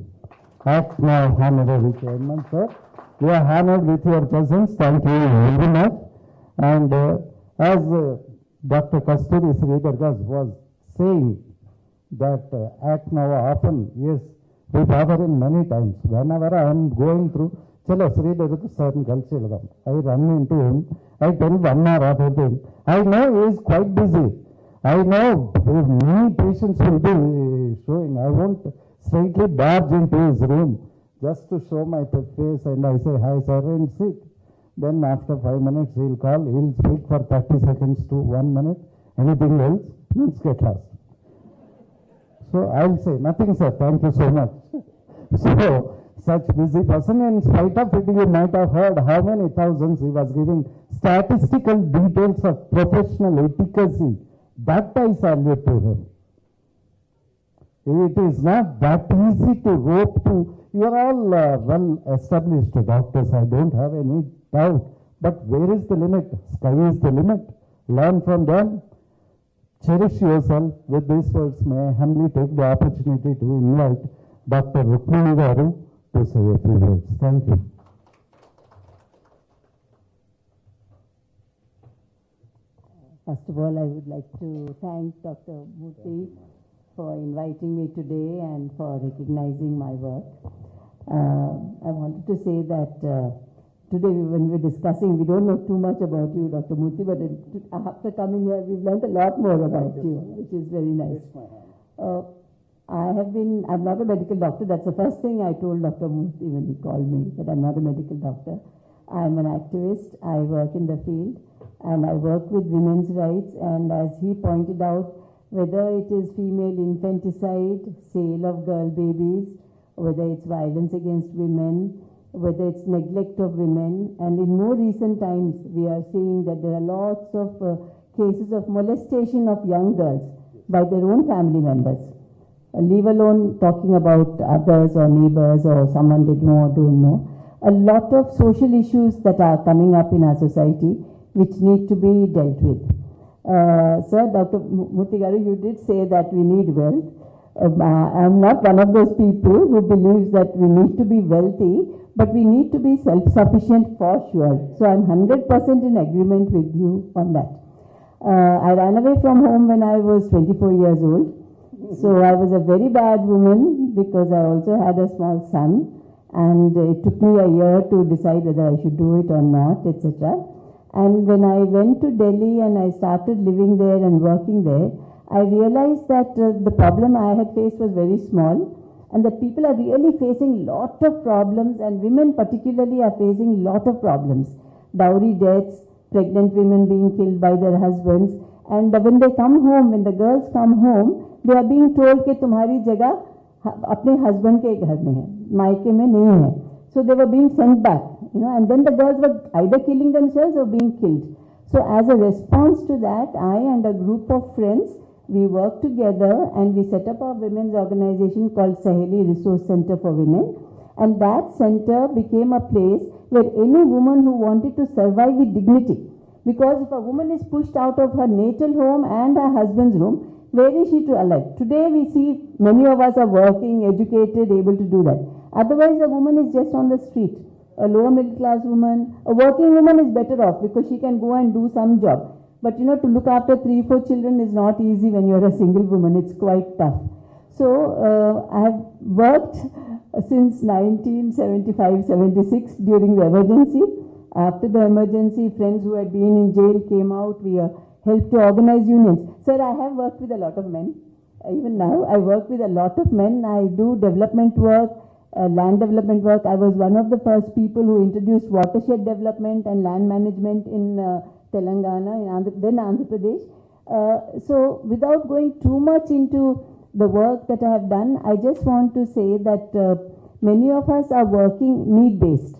Act now, Honorable Chairman, sir. We are honored with your presence. Thank you very much. And as Dr. Kasturi Sridhar was saying, that Act now often, yes, we bother him many times. Whenever I am going through, Chalo Sridhar certain culture, I run into him. I tell 1 hour of him. I know he is quite busy. I know many patients will be showing. I won't straightly barge into his room just to show my face, and I say, hi sir, and sit. Then after 5 minutes he'll call, he'll speak for 30 seconds to 1 minute. Anything else, let's get lost. So I'll say, nothing sir, thank you so much. So, such busy person, in spite of it, you might have heard how many thousands he was giving statistical details of professional efficacy. That I salute to him. It is not that easy to rope to. You are all well established doctors, I don't have any doubt. But where is the limit? Sky is the limit. Learn from them. Cherish yourself. With these words, may I humbly take the opportunity to invite Dr. Rukmini Garu to say a few words. Thank you. First of all, I would like to thank Dr. Murthy for inviting me today and for recognizing my work. I wanted to say that today when we were discussing, we don't know too much about you, Dr. Murthy, but after coming here, we've learned a lot more about you, which is very nice. I'm not a medical doctor. That's the first thing I told Dr. Murthy when he called me, that I'm not a medical doctor. I'm an activist. I work in the field and I work with women's rights. And as he pointed out, whether it is female infanticide, sale of girl babies, whether it's violence against women, whether it's neglect of women, and in more recent times, we are seeing that there are lots of cases of molestation of young girls by their own family members. Leave alone talking about others or neighbors or someone they know or don't know. A lot of social issues that are coming up in our society which need to be dealt with. Sir, Dr. Murthy garu, you did say that we need wealth. I'm not one of those people who believes that we need to be wealthy, but we need to be self-sufficient for sure. So I'm 100% in agreement with you on that. I ran away from home when I was 24 years old. So I was a very bad woman because I also had a small son, and it took me a year to decide whether I should do it or not, etc. And when I went to Delhi and I started living there and working there, I realized that the problem I had faced was very small, and that people are really facing lot of problems, and women particularly are facing lot of problems. Dowry deaths, pregnant women being killed by their husbands, and when they come home, when the girls come home, they are being told कि तुम्हारी जगह अपने husband के घर में है, मायके में नहीं है. So they were being sent back, and then the girls were either killing themselves or being killed. So as a response to that, I and a group of friends, we worked together and we set up a women's organization called Saheli Resource Center for Women. And that center became a place where any woman who wanted to survive with dignity, because if a woman is pushed out of her natal home and her husband's room, where is she to alive? Today we see many of us are working, educated, able to do that. Otherwise a woman is just on the street. A lower middle class woman, a working woman is better off because she can go and do some job. But to look after 3-4 children is not easy when you're a single woman. It's quite tough. So I have worked since 1975-76 during the emergency. After the emergency, friends who had been in jail came out. We helped to organize unions. Sir, I have worked with a lot of men. Even now, I work with a lot of men. I do development work, land development work. I was one of the first people who introduced watershed development and land management in Telangana, then Andhra Pradesh. So without going too much into the work that I have done, I just want to say that many of us are working need-based.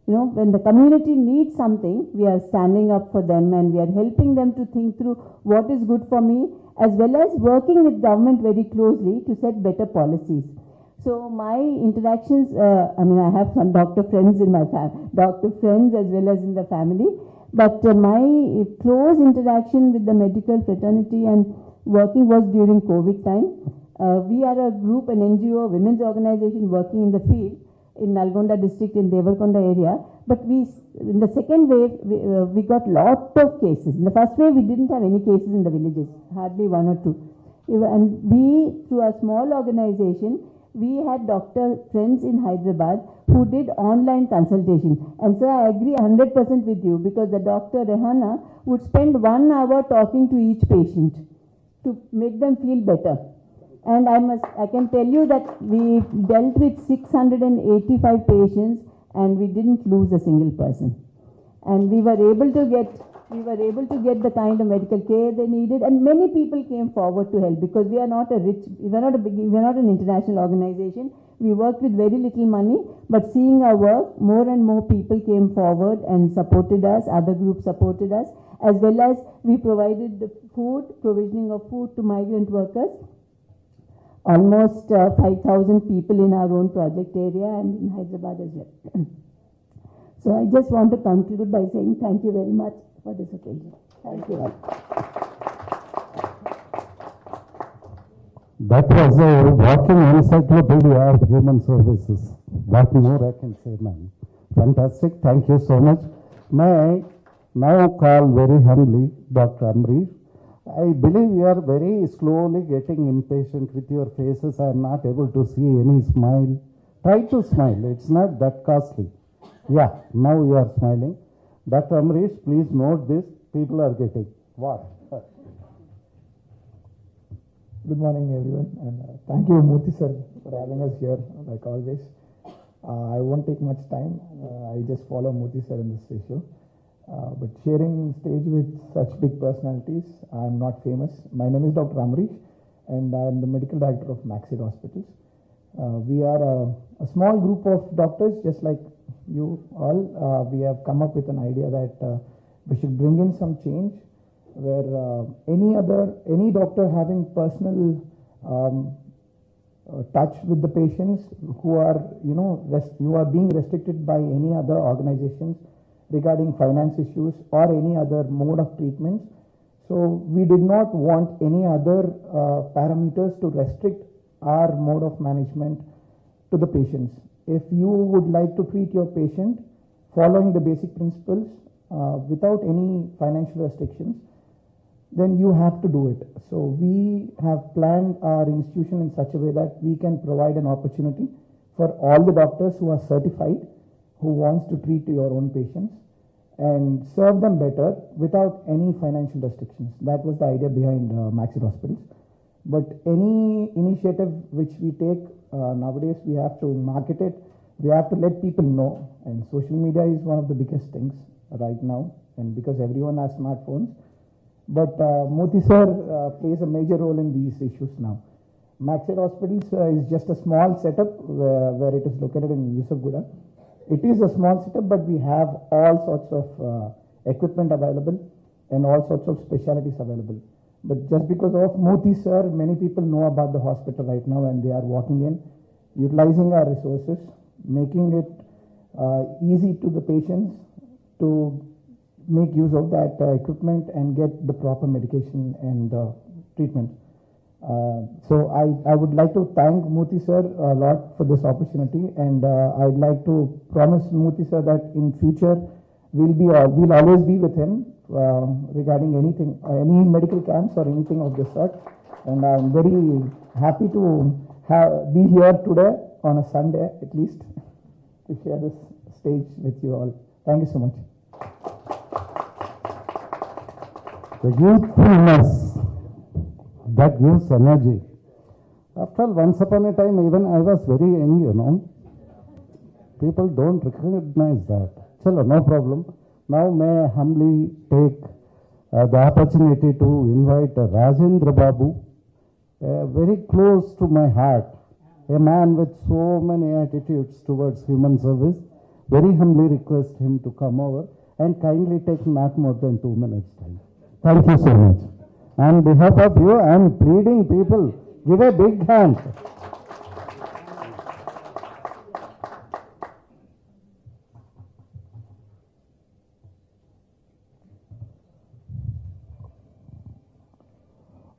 When the community needs something, we are standing up for them and we are helping them to think through what is good for me, as well as working with government very closely to set better policies. So my interactions, I have some doctor friends in my doctor friends as well as in the family, but my close interaction with the medical fraternity and working was during COVID time. We are a group, an NGO, women's organization working in the field in Nalgonda district, in Devarkonda area. But in the second wave, we got lot of cases. In the first wave, we didn't have any cases in the villages, hardly 1 or 2. And we, through a small organization, we had doctor friends in Hyderabad who did online consultation. And so I agree 100% with you, because the doctor Rehana would spend 1 hour talking to each patient to make them feel better. And I can tell you that we dealt with 685 patients and we didn't lose a single person. And we were able to get the kind of medical care they needed, and many people came forward to help, because we are not an international organization. We worked with very little money, but seeing our work, more and more people came forward and supported us, other groups supported us, as well as we provided the provisioning of food to migrant workers. Almost 5,000 people in our own project area and in Hyderabad as well. So I just want to conclude by saying thank you very much for this occasion. Thank you all. That was a walking encyclopedia of human services. What more I can say, ma'am? Fantastic. Thank you so much. May I now call very humbly Dr. Amrish. I believe you are very slowly getting impatient with your faces. I am not able to see any smile. Try to smile. It's not that costly. Yeah, now you are smiling. Dr. Amrish, please note this. People are getting what? Good morning, everyone, and thank you, Murthy sir, for having us here, like always. I won't take much time. I just follow Murthy sir in this issue. But sharing stage with such big personalities, I'm not famous. My name is Dr. Amrish, and I'm the medical director of Maxid Hospitals. We are a small group of doctors, just like you all. We have come up with an idea that we should bring in some change where any doctor having personal touch with the patients who are who are being restricted by any other organizations regarding finance issues or any other mode of treatments. So we did not want any other parameters to restrict our mode of management to the patients. If you would like to treat your patient following the basic principles without any financial restrictions, then you have to do it. So we have planned our institution in such a way that we can provide an opportunity for all the doctors who are certified, who wants to treat your own patients and serve them better without any financial restrictions. That was the idea behind Maxid Hospitals. But any initiative which we take nowadays, we have to market it. We have to let people know. And social media is one of the biggest things right now. And because everyone has smartphones. But Murthy sir plays a major role in these issues now. Maxid Hospitals is just a small setup where it is located in Yusufguda. It is a small setup, but we have all sorts of equipment available and all sorts of specialties available. But just because of Murthy sir, many people know about the hospital right now, and they are walking in, utilizing our resources, making it easy to the patients to make use of that equipment and get the proper medication and treatment. So I would like to thank Murthy sir a lot for this opportunity, and I'd like to promise Murthy sir that in future we'll always be with him regarding anything, any medical camps or anything of this sort. And I'm very happy to be here today on a Sunday at least to share this stage with you all. Thank you so much. The youthfulness that gives energy. After all, once upon a time, even I was very young, you know. People don't recognize that. Chalo, no problem. Now may I humbly take the opportunity to invite Rajendra Babu, very close to my heart, a man with so many attitudes towards human service. Very humbly request him to come over and kindly take not more than 2 minutes time. Thank you so much. On behalf of you, I am pleading people, give a big hand.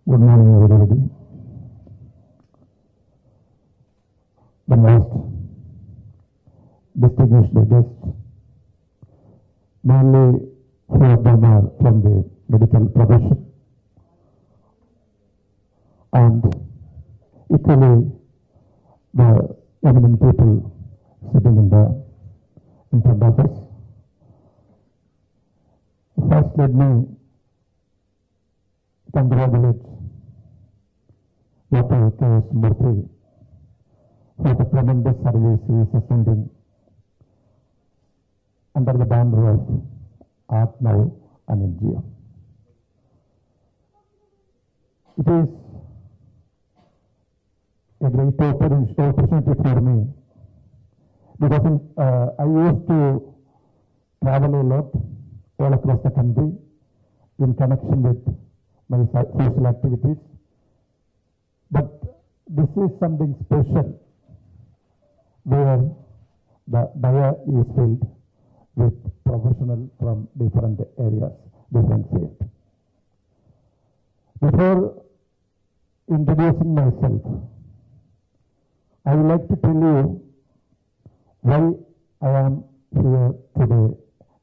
Good morning, everybody. The most distinguished guests, mainly few of them are from the medical profession, and equally the eminent people sitting in front of us. First, let me congratulate Dr. K.S. Murthy for the tremendous service he is ascending under the banner of Art Now and NGO. It is a great opportunity for me because I used to travel a lot all across the country in connection with my social activities. But this is something special where the dia is filled with professionals from different areas, different fields. Before introducing myself, I would like to tell you why I am here today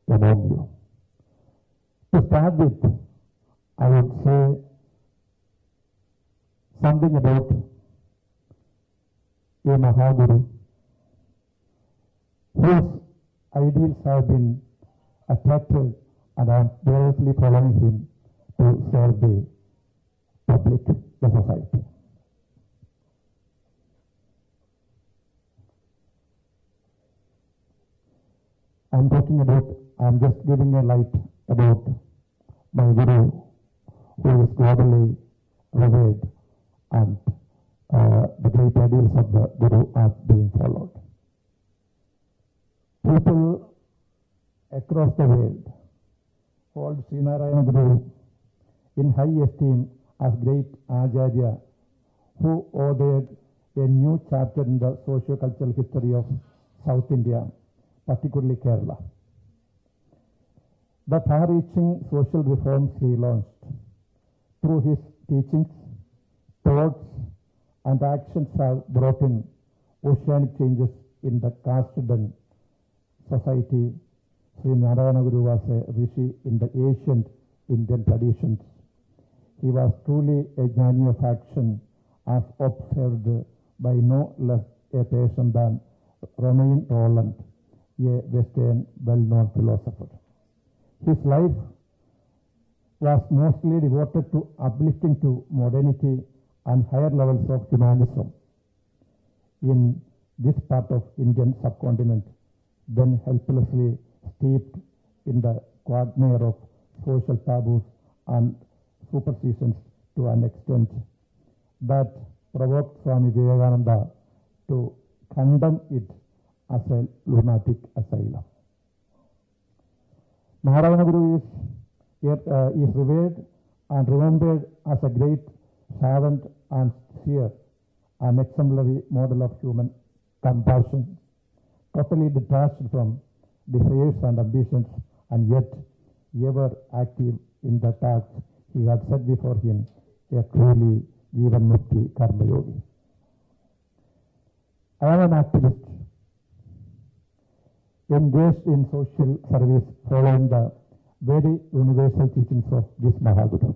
among you. To start with, I would say something about a Mahaguru whose ideals have been attracted and I am closely following him to serve the public, the society. I'm just giving a light about my Guru, who is globally revered, and the great ideals of the Guru are being followed. People across the world hold Sri Narayana Guru in high esteem as great Acharya who authored a new chapter in the socio-cultural history of South India, particularly Kerala. The far-reaching social reforms he launched through his teachings, thoughts, and actions have brought in oceanic changes in the caste-ridden society. Sri Narayana Guru was a rishi in the ancient Indian traditions. He was truly a jnani of action, as observed by no less a person than Romain Rolland, a Western well-known philosopher. His life was mostly devoted to uplifting to modernity and higher levels of humanism in this part of Indian subcontinent, then helplessly steeped in the quagmire of social taboos and superstitions to an extent that provoked Swami Vivekananda to condemn it as a lunatic asylum. Narayana Guru is revered and remembered as a great servant and seer, an exemplary model of human compassion, totally detached from desires and ambitions, and yet ever active in the tasks he had set before him, a truly Jivan Mukti Karma Yogi. I am an activist engaged in social service following the very universal teachings of this Mahaguru.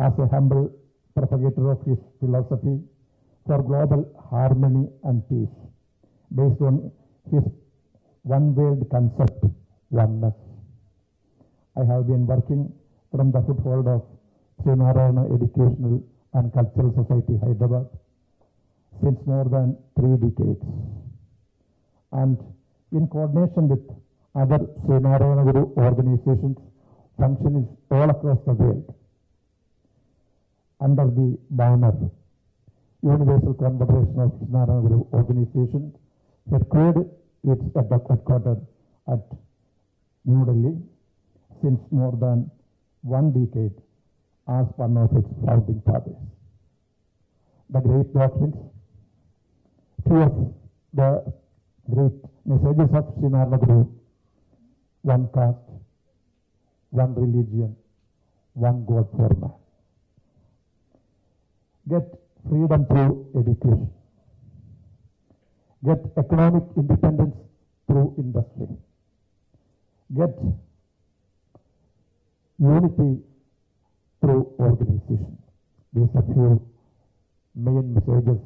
As a humble propagator of his philosophy for global harmony and peace, based on his one-world concept, oneness. I have been working from the foothold of Sri Narayana Educational and Cultural Society, Hyderabad, since more than 3 decades. And in coordination with other Sri Narayana Guru organizations, functioning all across the world, under the banner Universal Confederation of Sri Narayana Guru Organization, headquartered its headquarters at New Delhi since more than 1 decade as one of its founding fathers. The great doctrines, two of the great messages of Sri Narayana Guru: one caste, one religion, one God for man. Get freedom through education. Get economic independence through industry. Get unity through organization. These are few main messages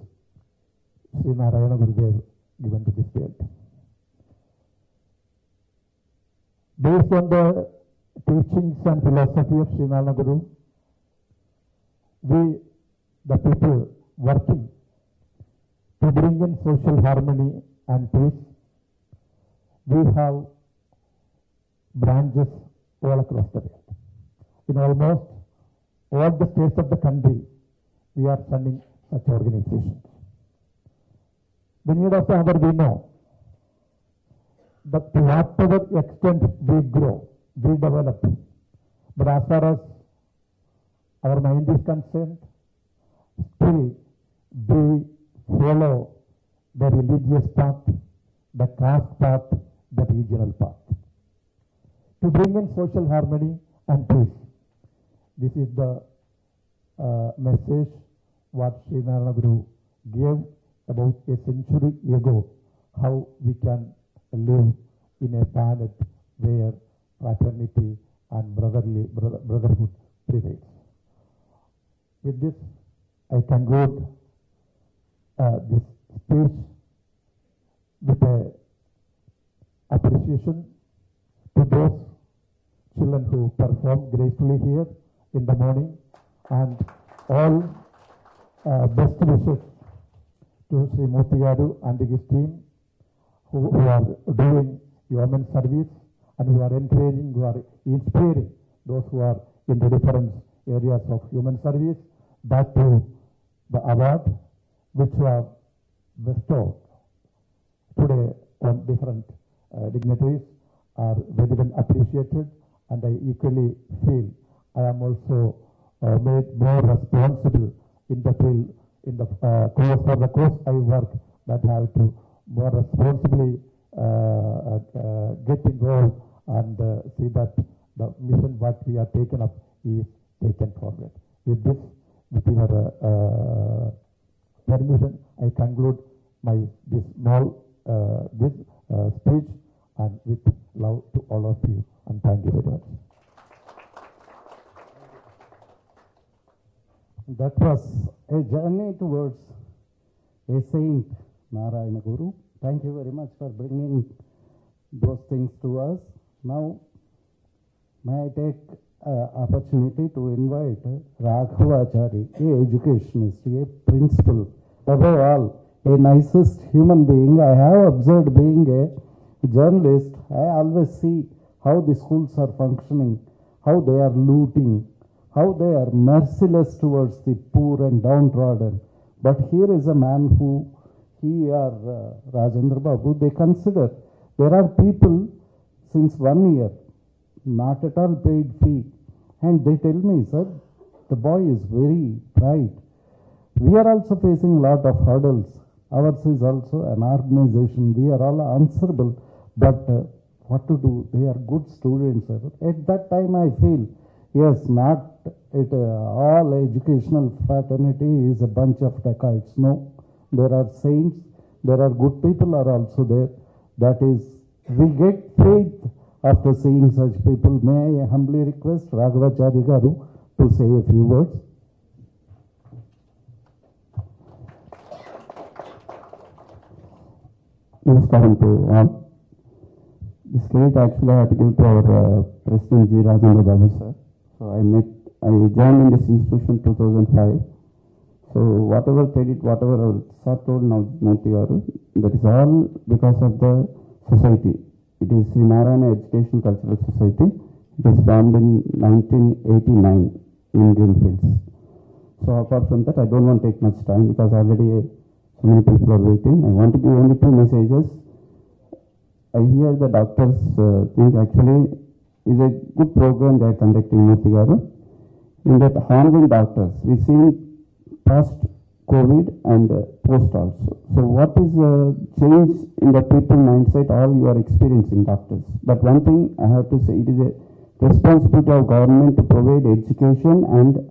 Sri Narayana Gurudev given to this world. Based on the teachings and philosophy of Sri Narayana Guru, we, the people working to bring in social harmony and peace, we have branches all across the world. In almost all the states of the country, we are funding such organizations. The need of the hour we know that to whatever extent we grow, we develop. But as far as our mind is concerned, still we follow the religious path, the caste path, the regional path. To bring in social harmony and peace. This is the message what Sri Narayana Guru gave about a century ago, how we can live in a planet where fraternity and brotherhood prevails. With this, I conclude this speech with a appreciation to those children who performed gracefully here in the morning, and all best wishes to Sri Murthy Garu and his team who are doing yeoman service and who are encouraging, who are inspiring those who are in the different areas of human service. That too, the award which were bestowed today on different dignitaries are very well appreciated, and I equally feel I am also made more responsible in the field, in the course for the course I work, that I have to more responsibly get involved and see that the mission what we are taken up is taken forward. With this, with your permission, I conclude my this small speech, and with love to all of you, and thank you very much. That was a journey towards a saint, Narayana Guru. Thank you very much for bringing those things to us. Now, may I take opportunity to invite Raghavachari, a educationist, a principal, above all, a nicest human being. I have observed being a journalist, I always see how the schools are functioning, how they are looting, how they are merciless towards the poor and downtrodden. But here is a man who, he or Rajendra Babu, they consider there are people since 1 year, not at all paid fee. And they tell me, sir, the boy is very bright. We are also facing a lot of hurdles. Ours is also an organization. We are all answerable. But what to do? They are good students, sir. At that time, I feel, yes, not it, all educational fraternity is a bunch of dacoits. No, there are saints. There are good people are also there. That is, we get faith after seeing such people. May I humbly request Raghavachari Garu to say a few words. Namaskaram to all. This credit actually I have to give to our President G. Rajendra Babu sir. So I joined in this institution 2005. So whatever credit, whatever our sir told now, Murthy Garu, that is all because of the society. It is Sri Narayana Education Cultural Society. It was formed in 1989 in Greenfields. So apart from that, I don't want to take much time because already so many people are waiting. I want to give only two messages. I hear the doctors think actually is a good program they are conducting, Murthy Garu. In that harming doctors, we see past COVID and post also. So what is the change in the people mindset all you are experiencing, doctors? But one thing I have to say, it is a responsibility of government to provide education and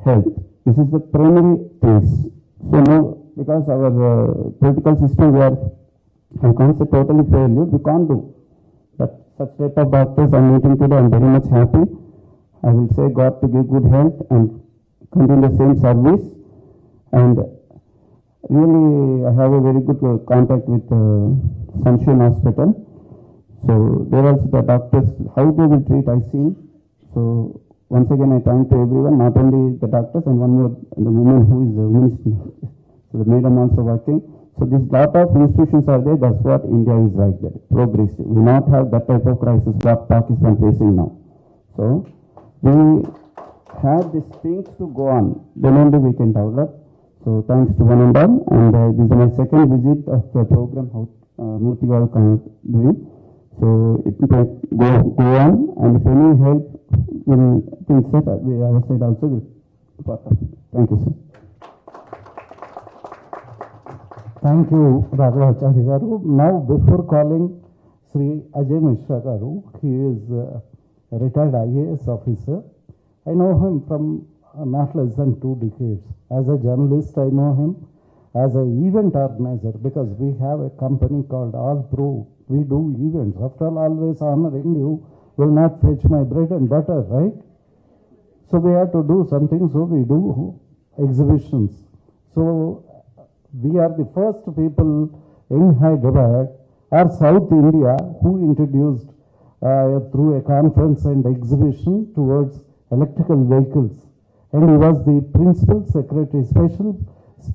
health. This is the primary things. So now, because our political system, we are, I can't say totally failure, we can't do. But such type of doctors I'm meeting today, I'm very much happy. I will say God to give good health and continue the same service. And really, I have a very good contact with Sunshine Hospital. So there also the doctors, how they will treat, I see. So once again, I thank to everyone, not only the doctors and one more, the woman who is the minister. So the madam also working. So this lot of institutions are there. That's what India is like that, progressive. We not have that type of crisis what Pakistan facing now. So we have these things to go on. Then only we can develop. So thanks to one and all. And this is my second visit of the program how Murthy Garu doing. So it will go on. And if any help will things set, we our side also will part of it. Thank you, sir. Thank you, Raghavachari Garu. Now, before calling Sri Ajay Mishra Garu, he is a retired IAS officer. I know him from not less than 2 decades. As a journalist, I know him as an event organizer because we have a company called All Pro. We do events. After all, always honoring you will not fetch my bread and butter, right? So we have to do something, so we do exhibitions. So we are the first people in Hyderabad or South India who introduced through a conference and exhibition towards electrical vehicles. And he was the principal secretary, special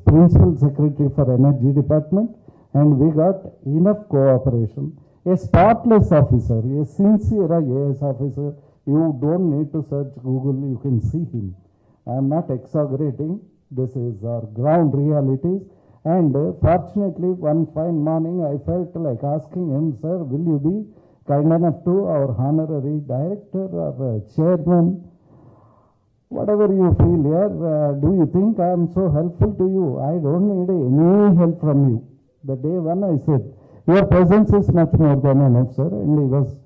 principal secretary for energy department, and we got enough cooperation. A spotless officer, a sincere IAS officer, you don't need to search Google, you can see him. I am not exaggerating, this is our ground realities. And fortunately, one fine morning, I felt like asking him, sir, will you be kind enough to our honorary director or chairman, whatever you feel here, do you think I am so helpful to you? I don't need any help from you. The day one I said, your presence is much more than enough, sir. And he was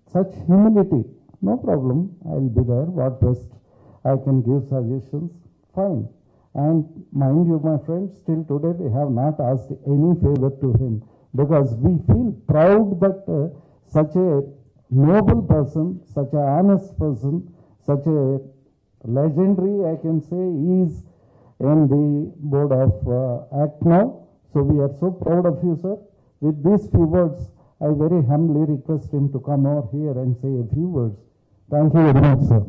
such humility. No problem, I'll be there. What best I can give suggestions, fine. And mind you, my friends, till today we have not asked any favor to him, because we feel proud that such a noble person, such an honest person, such a legendary, I can say, is in the board of ACT now. So we are so proud of you, sir. With these few words, I very humbly request him to come over here and say a few words. Thank you very much, sir.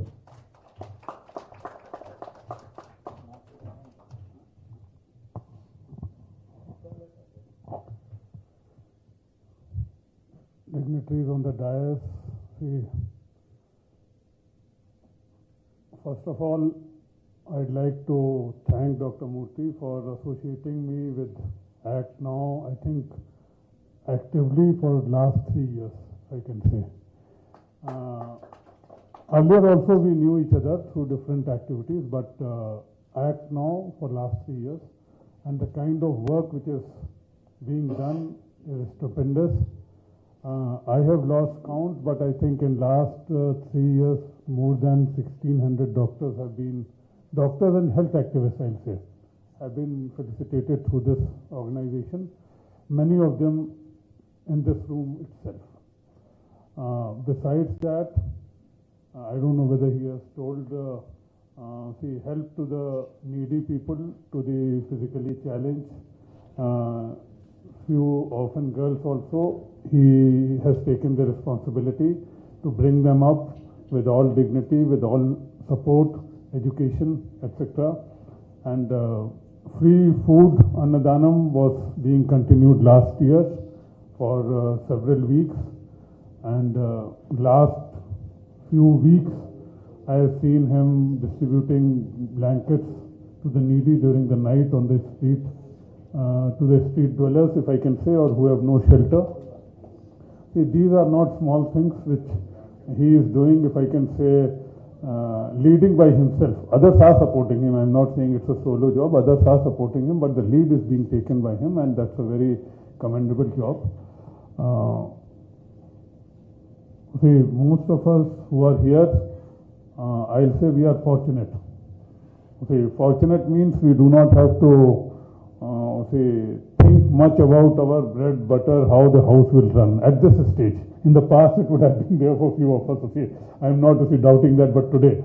Dignitaries on the dais, first of all, I'd like to thank Dr. Murthy for associating me with ACT now, I think actively for the last 3 years, I can say. Earlier also we knew each other through different activities, but ACT now for last 3 years, and the kind of work which is being done is stupendous. I have lost count, but I think in last 3 years, more than 1,600 doctors have been, doctors and health activists, I'll say, have been felicitated through this organization. Many of them in this room itself. Besides that, I don't know whether he has told, help to the needy people, to the physically challenged, few orphan girls also. He has taken the responsibility to bring them up with all dignity, with all support, education, etc. And free food Annadanam was being continued last year for several weeks. And last few weeks, I have seen him distributing blankets to the needy during the night on the street, to the street dwellers, if I can say, or who have no shelter. See, these are not small things which he is doing, if I can say, leading by himself. Others are supporting him. I'm not saying it's a solo job. Others are supporting him, but the lead is being taken by him, and that's a very commendable job. See, most of us who are here, I'll say we are fortunate. See, fortunate means we do not have to think much about our bread, butter, how the house will run at this stage. In the past, it would have been there for few of us. I'm not doubting that, but today.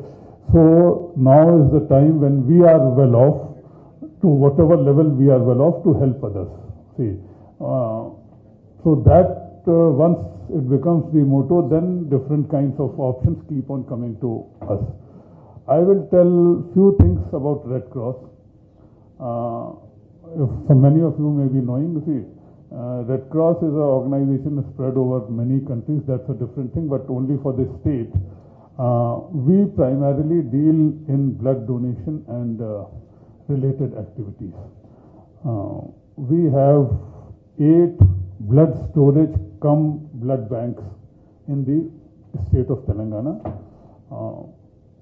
So now is the time when we are well off, to whatever level we are well off, to help others. See, so that once it becomes the motto, then different kinds of options keep on coming to us. I will tell few things about Red Cross. So many of you may be knowing, Red Cross is an organization spread over many countries. That's a different thing, but only for the state. We primarily deal in blood donation and related activities. We have 8 blood storage cum blood banks in the state of Telangana,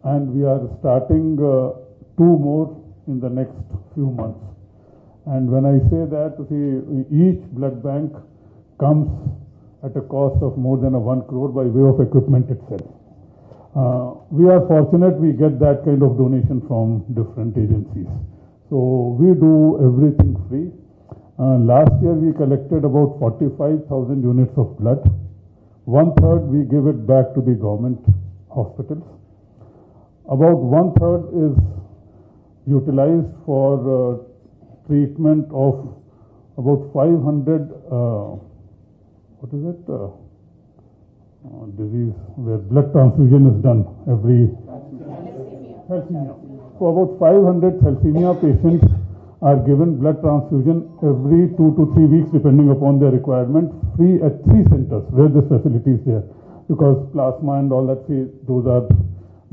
and we are starting 2 more in the next few months. And when I say that, each blood bank comes at a cost of more than 1 crore by way of equipment itself. We are fortunate we get that kind of donation from different agencies. So we do everything free. Last year we collected about 45,000 units of blood, 1/3 we give it back to the government hospitals. About 1/3 is utilized for treatment of about 500, disease where blood transfusion is done every thalassemia. So about 500 thalassemia patients are given blood transfusion every 2 to 3 weeks depending upon their requirement, free at 3 centers where this facility is there, because plasma and all that,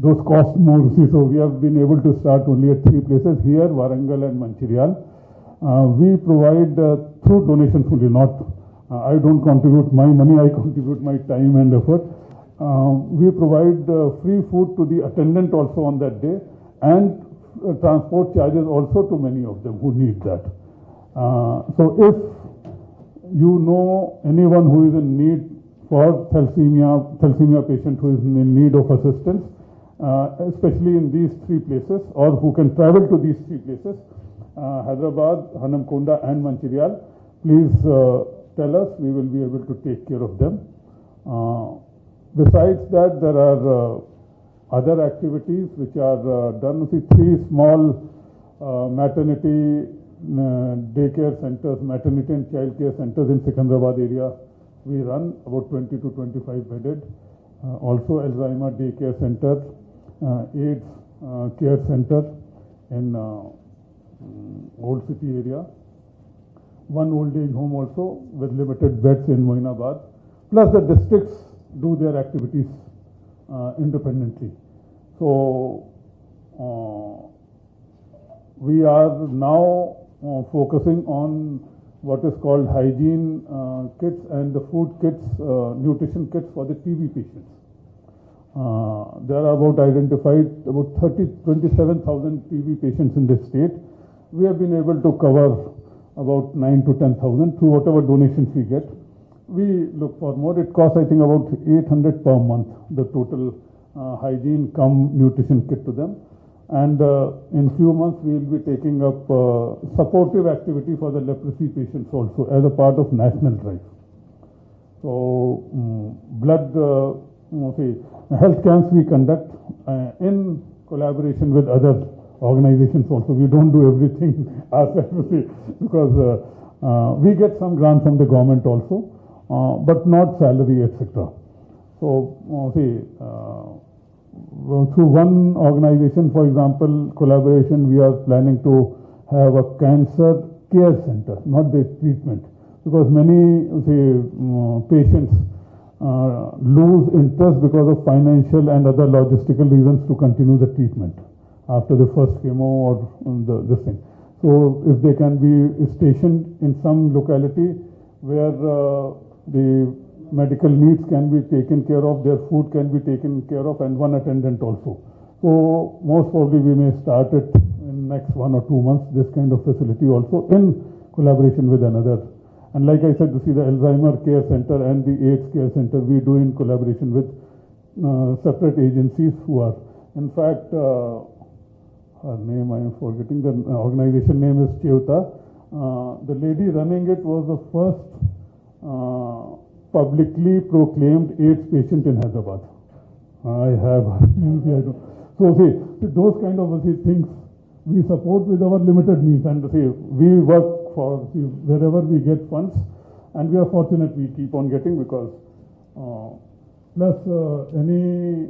those cost more. So we have been able to start only at 3 places here, Warangal and Mancherial. We provide through donations only, not I don't contribute my money, I contribute my time and effort. We provide free food to the attendant also on that day, and transport charges also to many of them who need that. So if you know anyone who is in need for thalassemia patient who is in need of assistance, especially in these 3 places, or who can travel to these 3 places, Hyderabad, Hanamkonda and Mancherial, please tell us, we will be able to take care of them. Besides that, there are other activities which are done. See, 3 small maternity daycare centers, maternity and child care centers in Secunderabad area. We run about 20 to 25 bedded. Also Alzheimer daycare center, AIDS care center in Old City area. One old age home also with limited beds in Moinabad. Plus the districts do their activities independently. So we are now focusing on what is called hygiene kits and the food kits, nutrition kits for the TB patients. There are about identified about 27,000 TB patients in this state. We have been able to cover about 9 to 10,000 through whatever donations we get. We look for more. It costs, I think, about 800 per month, the total hygiene cum nutrition kit to them. And in few months, we will be taking up supportive activity for the leprosy patients also as a part of national drive. So blood health camps we conduct in collaboration with other organizations also. We don't do everything ourselves because we get some grant from the government also, but not salary, etc. So through one organization, for example, collaboration, we are planning to have a cancer care center, not the treatment, because many patients lose interest because of financial and other logistical reasons to continue the treatment after the first chemo or this thing. So if they can be stationed in some locality where the medical needs can be taken care of, their food can be taken care of, and one attendant also. So most probably we may start it in next 1 or 2 months, this kind of facility also in collaboration with another. And like I said, to see the Alzheimer care center and the AIDS care center, we do in collaboration with separate agencies who are, in fact, her name I am forgetting, the organization name is Cheuta. The lady running it was the first publicly proclaimed AIDS patient in Hyderabad. I have. So see, those kind of things we support with our limited means, and we work for wherever we get funds, and we are fortunate we keep on getting, because plus any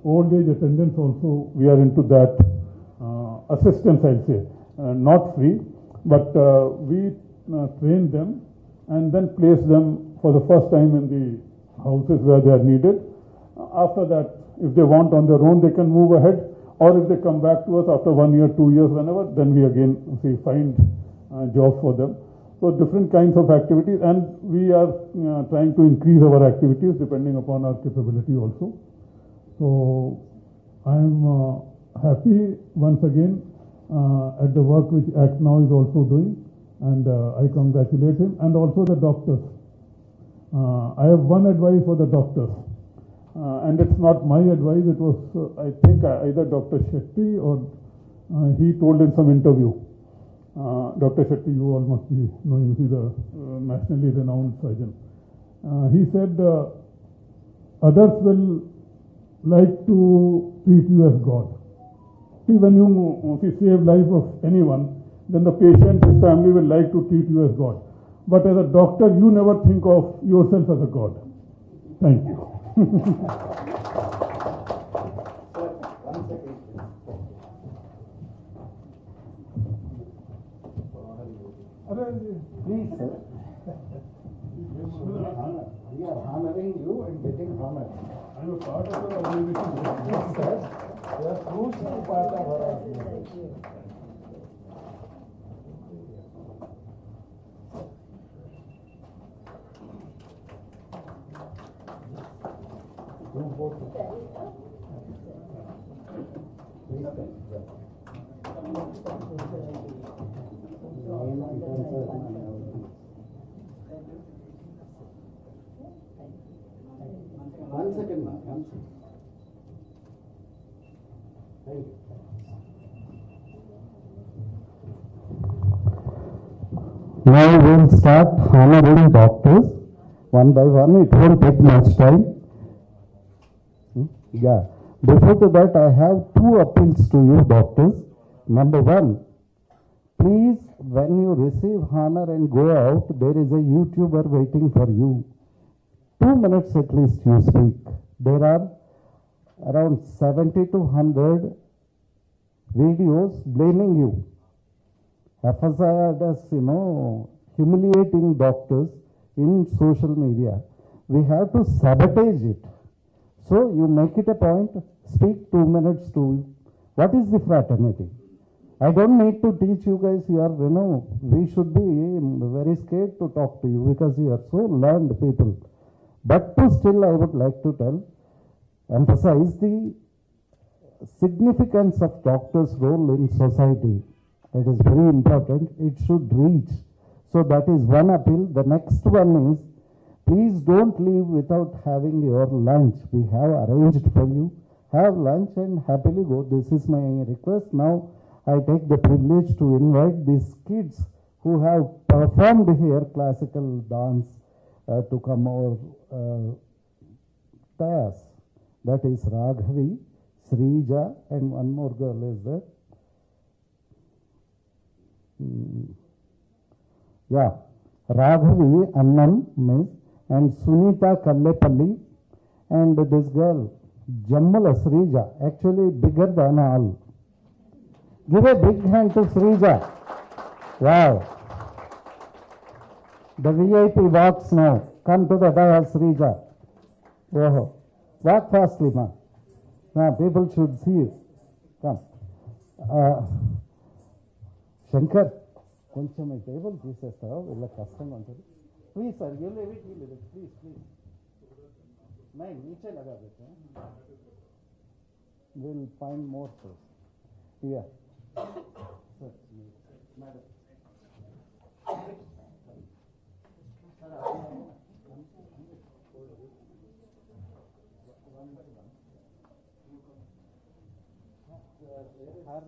old age attendants also, we are into that assistance, I'll say, not free, but we train them and then place them for the first time in the houses where they are needed. After that, if they want on their own, they can move ahead, or if they come back to us after 1 year, 2 years, whenever, then we again find jobs for them. So different kinds of activities, and we are trying to increase our activities depending upon our capability also. So I am happy once again at the work which ACT now is also doing, and I congratulate him, and also the doctors. I have one advice for the doctors, and it's not my advice, it was I think either Dr. Shetty or he told in some interview. Dr. Shetty, you all must be knowing, he's a nationally renowned surgeon. He said, others will like to treat you as God. See, when you save life of anyone, then the patient, his family will like to treat you as God. But as a doctor, you never think of yourself as a God. Thank you. Please, sir. We are honoring you and getting honored. I'm a part of the organization. Yes, sir. You are crucial part of our organization. One second, ma'am. One second. Thank you. Now we'll start honoring doctors one by one. It won't take much time. Yeah. Before to that, I have two appeals to you, doctors. Number one, please, when you receive honor and go out, there is a YouTuber waiting for you. 2 minutes at least you speak. There are around 70 to 100 videos blaming you. Emphasized, humiliating doctors in social media. We have to sabotage it. So you make it a point, speak 2 minutes to what is the fraternity. I don't need to teach you guys. You are, we should be very scared to talk to you because you are so learned people. But still, I would like to emphasize the significance of doctors' role in society. That is very important. It should reach. So that is one appeal. The next one is, please don't leave without having your lunch. We have arranged for you. Have lunch and happily go. This is my request. Now, I take the privilege to invite these kids who have performed here classical dance to come over dais. That is Raghavi, Srija, and one more girl is there. Yeah, Raghavi, Annan, Miss, and Sunita Kallepalli, and this girl, Jammala Srija, actually bigger than all. Give a big hand to Srija. Wow. The VIP walks now. Come to the dais, Srija. Oh, walk fastly, ma. Now, people should see you. Come. Shankar, కొంచెం ఈ table తీసేస్తావా వీళ్ళకి కష్టంగా ఉంటుంది please sir you live it please नहीं नीचे लगा देते हैं विल फाइंड मोर सोर्स या madam her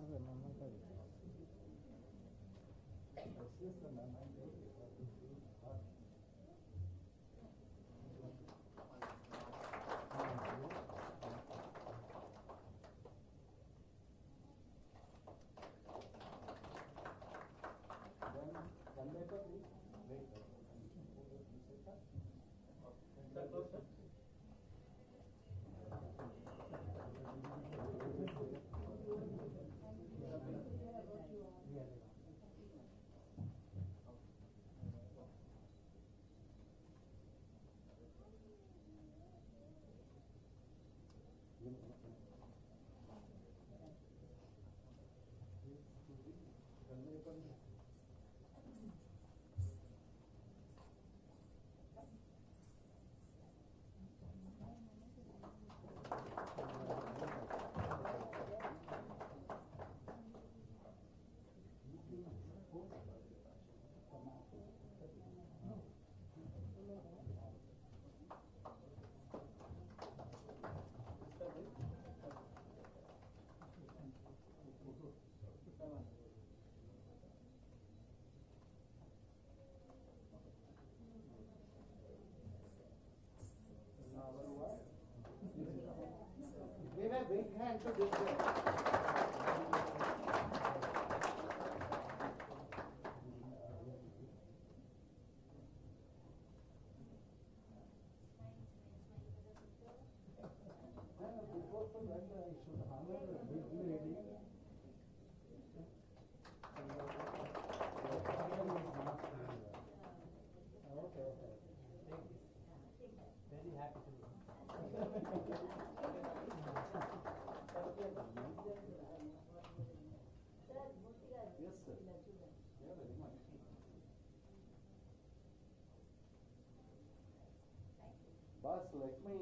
Boss, let me.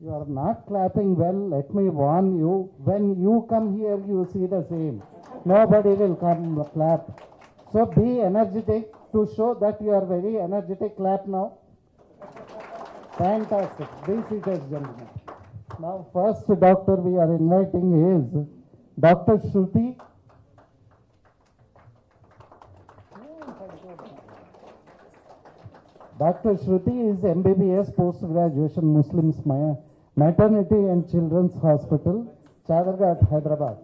You are not clapping well. Let me warn you. When you come here, you see the same. Nobody will come clap. So be energetic to show that you are very energetic. Clap now. Fantastic. Be seated, gentlemen. Now, first doctor we are inviting is Dr. Shruti. Dr. Shruti is MBBS post-graduation Muslims Maternity and Children's Hospital, Chadarghat, Hyderabad.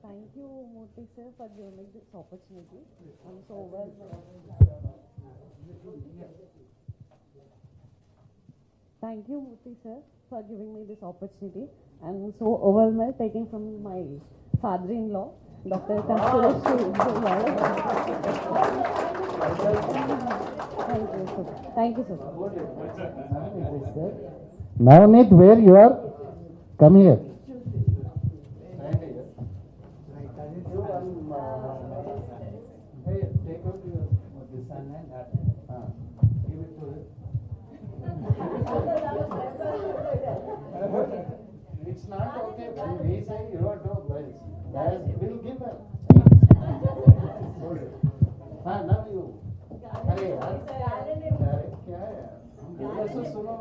Thank you, Murthy sir, for giving me this opportunity. I'm so overwhelmed. Thank you, Murthy sir, for giving me this opportunity. I'm so overwhelmed taking from my father-in-law, Dr. Kasturi. Thank you, sir. Thank you, sir. Navneet, where you are? Come here. Take out your son and give it to It's not okay when we say you are no wells. We'll give her. Now you. अरे यार क्या है ऐसे सुनो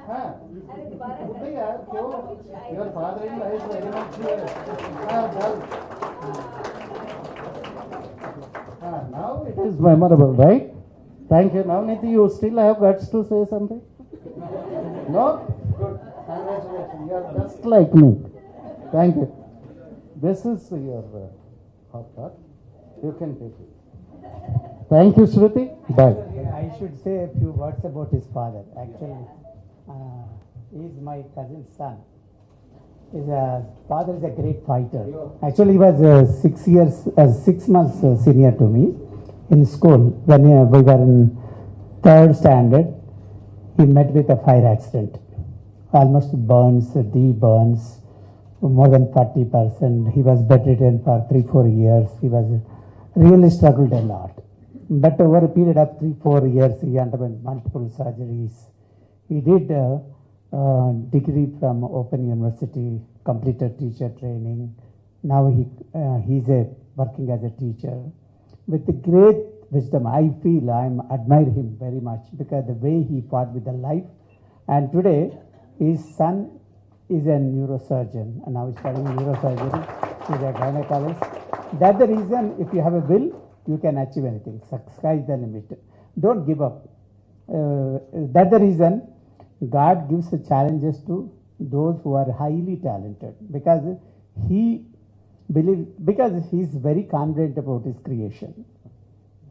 हाँ यार क्यों your father-in-law is very much here now it is memorable, right? Thank you. Now Niti, you still have guts to say something? No? Good. Congratulations. You are just like me. Thank you. This is your hot pot. You can take it. Thank you, Shruti. Bye. I should say a few words about his father. Actually, he is my cousin's son. His father is a great fighter. Actually, he was 6 months senior to me in school. When we were in 3rd standard, he met with a fire accident. Almost burns, deep burns, more than 40%. He was bedridden for 3-4 years. He was really struggled a lot. But over a period of 3-4 years, he underwent multiple surgeries. He did degree from Open University, completed teacher training. Now he's working as a teacher with great wisdom. I feel I admire him very much because the way he fought with the life. And today, his son is a neurosurgeon, and now he's studying neurosurgery. He's a gynecologist. That's the reason, if you have a will, you can achieve anything. Sky is the limit. Don't give up. That's the reason God gives the challenges to those who are highly talented, because he's very confident about his creation.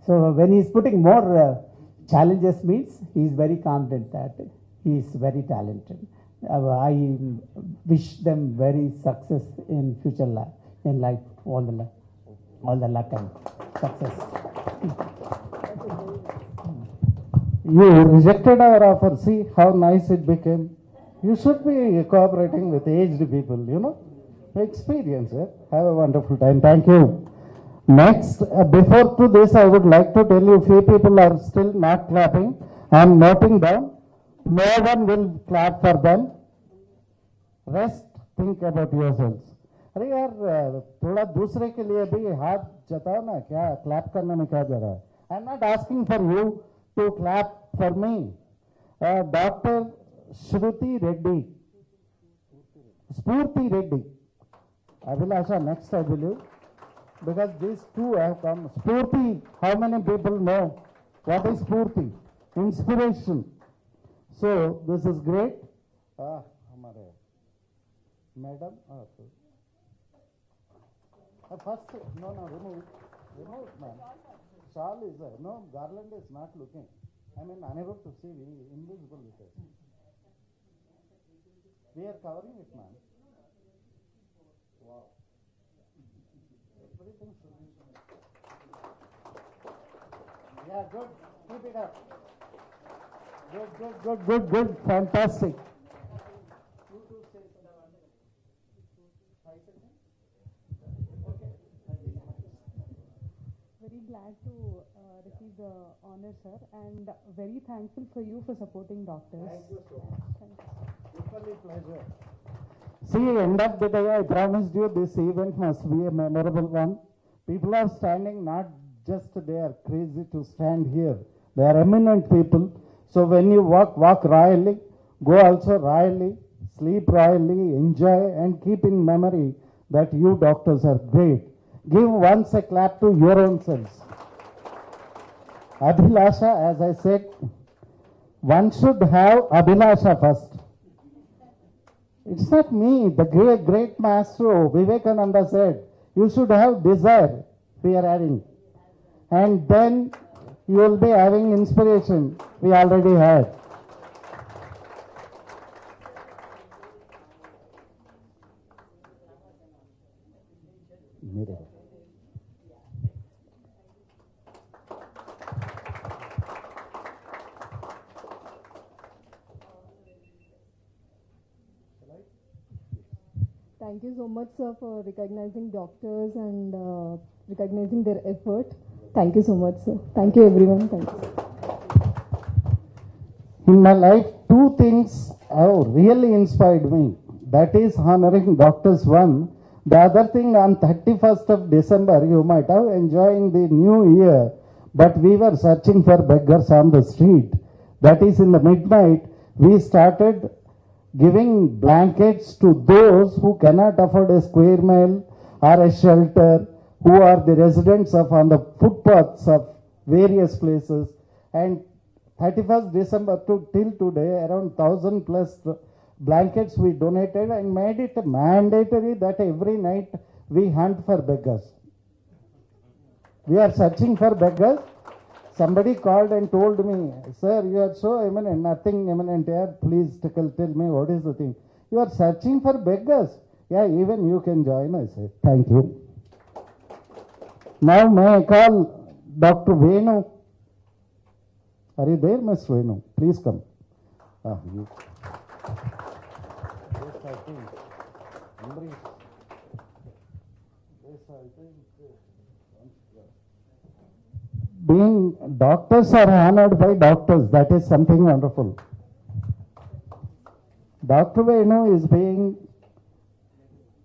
So when he's putting more challenges, means he's very confident that he is very talented. I wish them very success in future life, in life, all the luck and success. You rejected our offer. See how nice it became. You should be cooperating with aged people, you know. Experience it. Have a wonderful time. Thank you. Next, before to this, I would like to tell you, few people are still not clapping. I am noting down. No one will clap for them. Rest, think about yourselves. अरे यार थोड़ा दूसरे के लिए भी हाथ जताओ ना, क्या क्लैप करने में क्या जा रहा है? I am not asking for you to clap for me. Doctor Shruti Reddy, Spurti Reddy, Abhilasha next I believe, because these two have come. Spurti, how many people know what is Spurti? Inspiration. So this is great. हमारे madam, first no remove man. Shawl is no, garland is not looking. I mean unable to see, invisible it is. We are covering it, man. Wow. Everything should be shown. Yeah, good. Keep it up. Good. Fantastic. You two say something. 5 seconds. Okay. Very glad to receive the honor, sir, and very thankful for you for supporting doctors. Thank you so much. Thank you. Equally pleasure. See, end of the day, I promised you this event must be a memorable one. People are standing, not just they are crazy to stand here. They are eminent people. So when you walk royally, go also royally, sleep royally, enjoy and keep in memory that you doctors are great. Give once a clap to your own selves. Abhilasha, as I said, one should have Abhilasha first. It's not me, the great maestro Vivekananda said, you should have desire, we are adding. And then you will be having inspiration, we already had. Thank you so much, sir, for recognizing doctors and recognizing their effort. Thank you so much, sir. Thank you, everyone. Thank you. In my life, two things have really inspired me. That is honoring doctors, one. The other thing, on 31st of December, you might have enjoying the new year, but we were searching for beggars on the street. That is in the midnight, we started giving blankets to those who cannot afford a square mile or a shelter, who are the residents of on the footpaths of various places. And 31st December to till today, around 1,000 plus blankets we donated and made it mandatory that every night we hunt for beggars. We are searching for beggars. Somebody called and told me, sir, you are so eminent, nothing eminent here, please tell me what is the thing. You are searching for beggars. Yeah, even you can join. I said, thank you. Now may I call Dr. Venu. Are you there, Ms. Venu? Please come. You. Yes, I think. Yes, I think. Being doctors are honored by doctors, that is something wonderful. Dr. Venu is being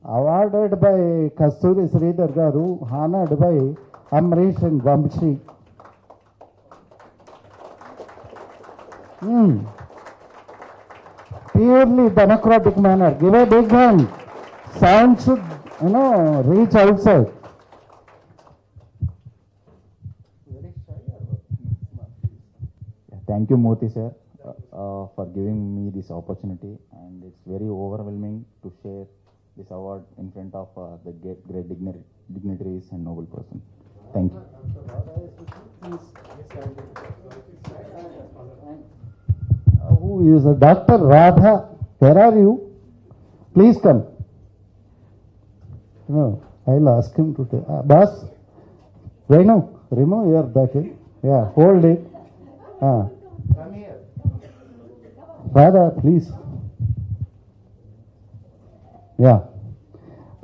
awarded by Kasturi Sridhar Garu, honored by Amrish and Vamshi. Purely democratic manner. Give a big hand. Sound should, reach outside. Thank you, Moti sir, for giving me this opportunity, and it's very overwhelming to share this award in front of the great dignitaries and noble person. Thank you. Who is Dr. Radha? Where are you? Please come. No, I'll ask him to take. Boss, Venu, remove your jacket. Yeah, hold it. Come here. Radha, please. Yeah.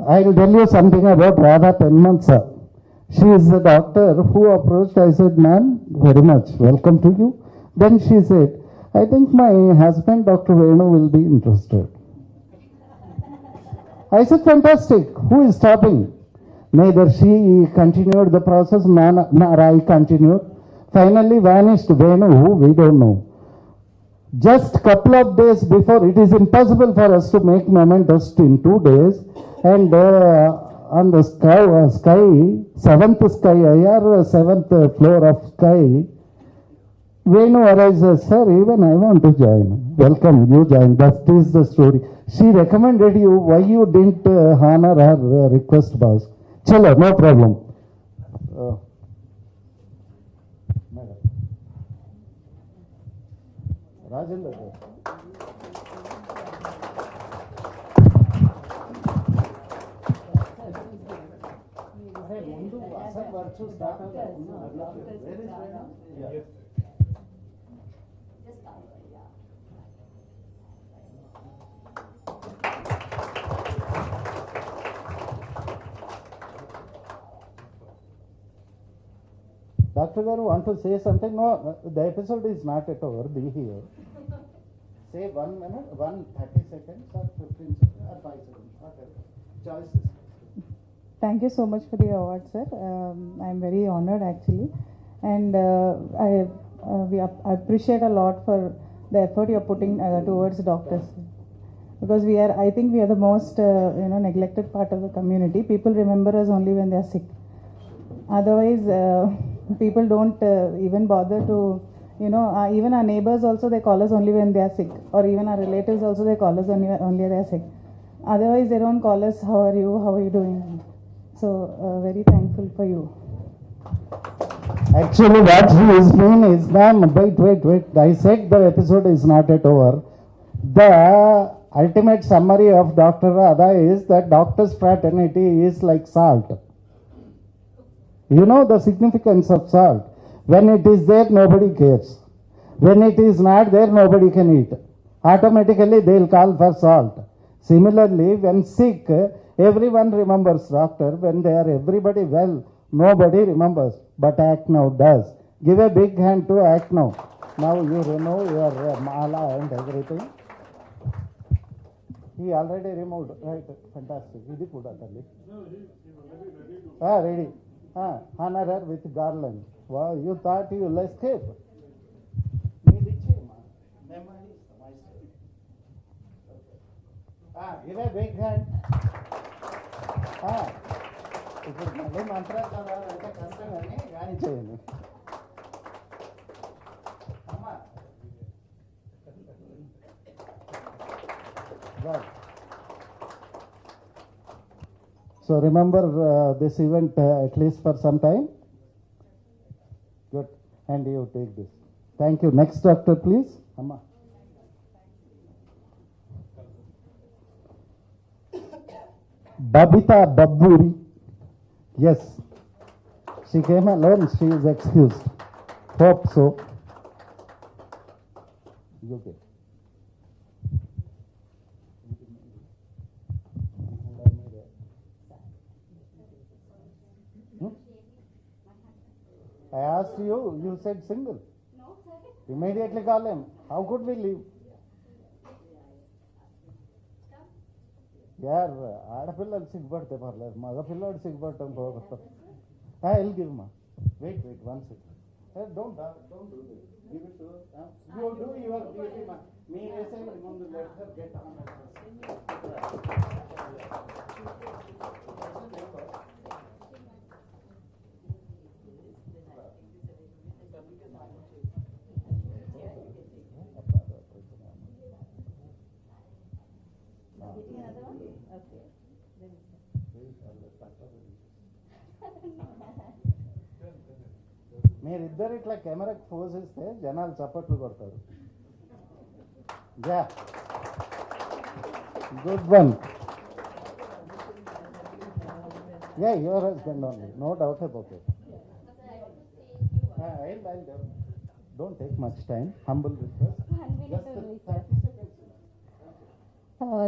I will tell you something about Radha Penmansa. She is the doctor who approached. I said, ma'am, very much welcome to you. Then she said, I think my husband, Dr. Venu, will be interested. I said, fantastic. Who is stopping? Neither she continued the process, nor I continued. Finally vanished. Venu, we don't know. Just couple of days before, it is impossible for us to make mementos in 2 days. And on the seventh sky, or seventh floor of sky, Venu arises, sir, even I want to join. Welcome, you join. That is the story. She recommended you. Why you didn't honor her request, boss? Chalo, no problem. Madam. Rajendra. Dr. Garu, want to say something? No, the episode is not at over. Be here. Say 1 minute, 30 seconds, or 15 seconds, or 5 seconds, whatever. Choices. Thank you so much for the award, sir. I'm very honored actually, and I appreciate a lot for the effort you're putting towards doctors, because I think we are the most neglected part of the community. People remember us only when they are sick. Otherwise, people don't even bother to, even our neighbors also, they call us only when they are sick, or even our relatives also, they call us only when they are sick. Otherwise, they don't call us, how are you doing? So, very thankful for you. Actually, what he is mean is, ma'am, wait. I said the episode is not yet over. The ultimate summary of Dr. Radha is that doctor's fraternity is like salt. You know the significance of salt. When it is there, nobody cares. When it is not there, nobody can eat. Automatically, they will call for salt. Similarly, when sick, everyone remembers doctor. When they are everybody well, nobody remembers. But Act Now does. Give a big hand to Act Now. Now you remove your mala and everything. He already removed. Right, fantastic. Idi kuda talli. Ready. Honor her with garland. Wow, you thought you will escape. Give a big hand. ఇప్పుడు మళ్ళీ మంత్రాలు అంటే కష్టం కానీ కానీ చేయండి అమ్మా So remember this event at least for some time. Good. And you take this. Thank you. Next doctor, please. Amma. Babita Babburi. Yes. She came alone. She is excused. Hope so. Okay. I asked you, you said single. No, sir. Immediately call him. How could we leave? यार ఆడపిల్లలు సిగ్గుపడితే పర్లేదు మగ పిల్లోడు సిగ్గుపడటం పోగొట్టాం I'll give ma. Wait, 1 second. Don't do this. Give it to her. You do your duty, ma. Me say mundu let her get on. మీరిద్దరు ఇట్లా కెమెరాకి pose ఇస్తే జనాలు చప్పట్లు కొడతారు yeah good one yeah your husband only no doubt about it don't take much time humble request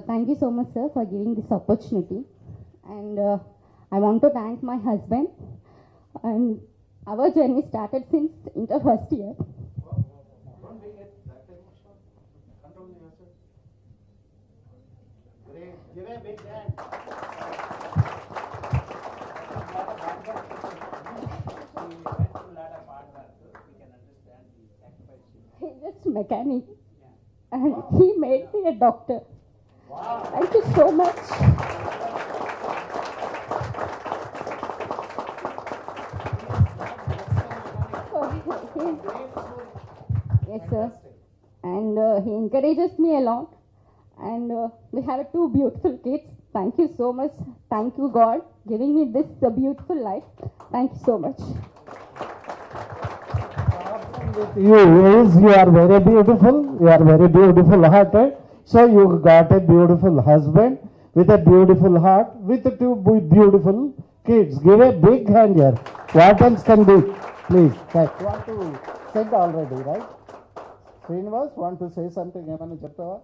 Thank you so much, sir, for giving this opportunity. And I want to thank my husband. And our journey started since inter first year. Give a big hand. He's just mechanic, and he made me a doctor. Wow. Thank you so much. Yes, sir. And he encourages me a lot. And we have two beautiful kids. Thank you so much. Thank you, God, giving me this beautiful life. Thank you so much. You are very beautiful. You are very beautiful hearted. So you got a beautiful husband with a beautiful heart with two beautiful kids. Give a big hand here. What else can be? Please. You want to said already, right? Srinivas, want to say something? ఏమన్నా చెప్తావా?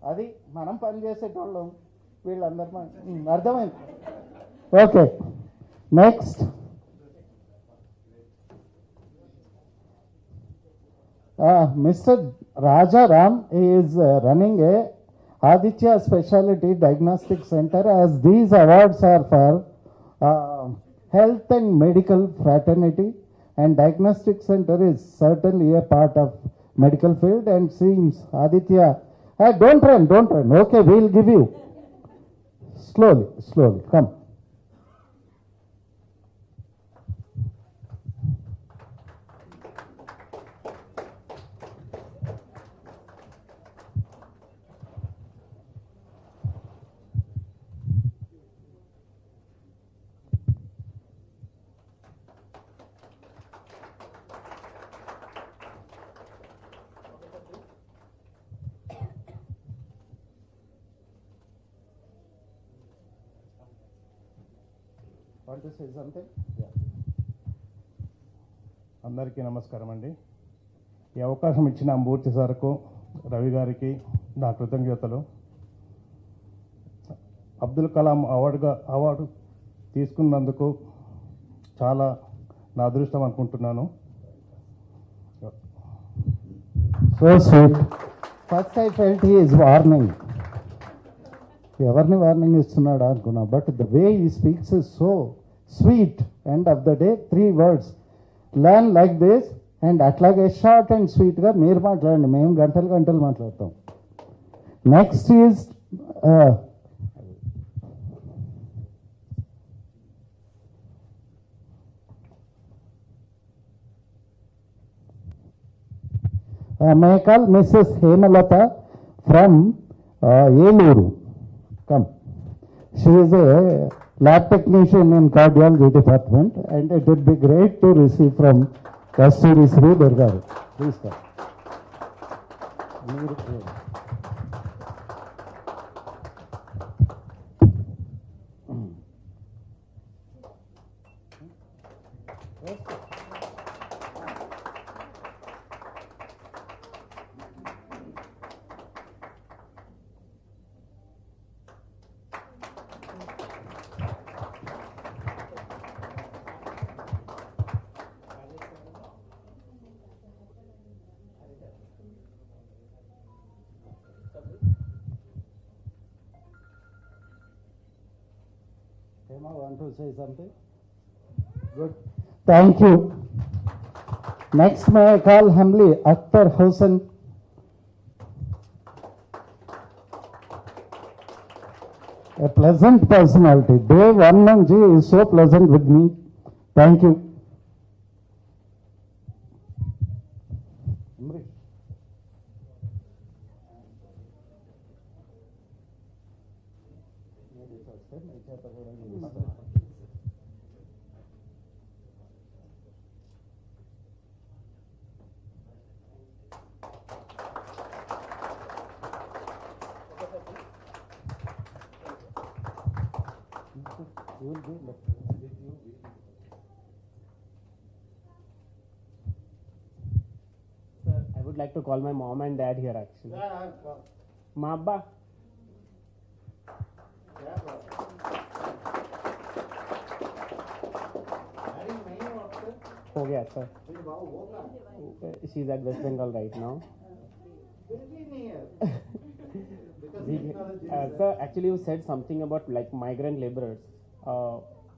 అది మనం పని చేసేటోళ్ళం వీళ్ళందరూ అర్థమైంది. Okay, next Mr. Rajaram is running a Aditya Specialty Diagnostic Center, as these awards are for health and medical fraternity, and diagnostic center is certainly a part of medical field, and seems Aditya, don't run, okay, we'll give you. Slowly, come. Want to say something? Yeah. అందరికీ నమస్కారం అండి. ఈ అవకాశం ఇచ్చిన మూర్తి సార్కు, రవి గారికి నా కృతజ్ఞతలు. అబ్దుల్ కలాం అవార్డు తీసుకున్నందుకు చాలా నా అదృష్టం అనుకుంటున్నాను. So sweet. First I felt he is warning. ఎవరిని వార్నింగ్ ఇస్తున్నాడా అనుకున్నా, బట్ ద వే ఈ speaks is so sweet. End of the day 3 words, learn like this. And అట్లాగే షార్ట్ అండ్ స్వీట్గా మీరు మాట్లాడండి, మేము గంటలు మాట్లాడతాం. Next is may I call Mrs. Hemalata from Eluru. Come. She is a lab technician in cardiology department, and it would be great to receive from Kasturi Sri Durgaru. Please come. Hema, want to say something? Good. Thank you. Next, may I call humbly Akhtar Hossain. A pleasant personality. Day one Ji is so pleasant with me. Thank you. Sir, I would like to call my mom and dad here actually. Ma Abba. हो गया sir. She's at West Bengal right now. Sir, actually you said something about like migrant laborers.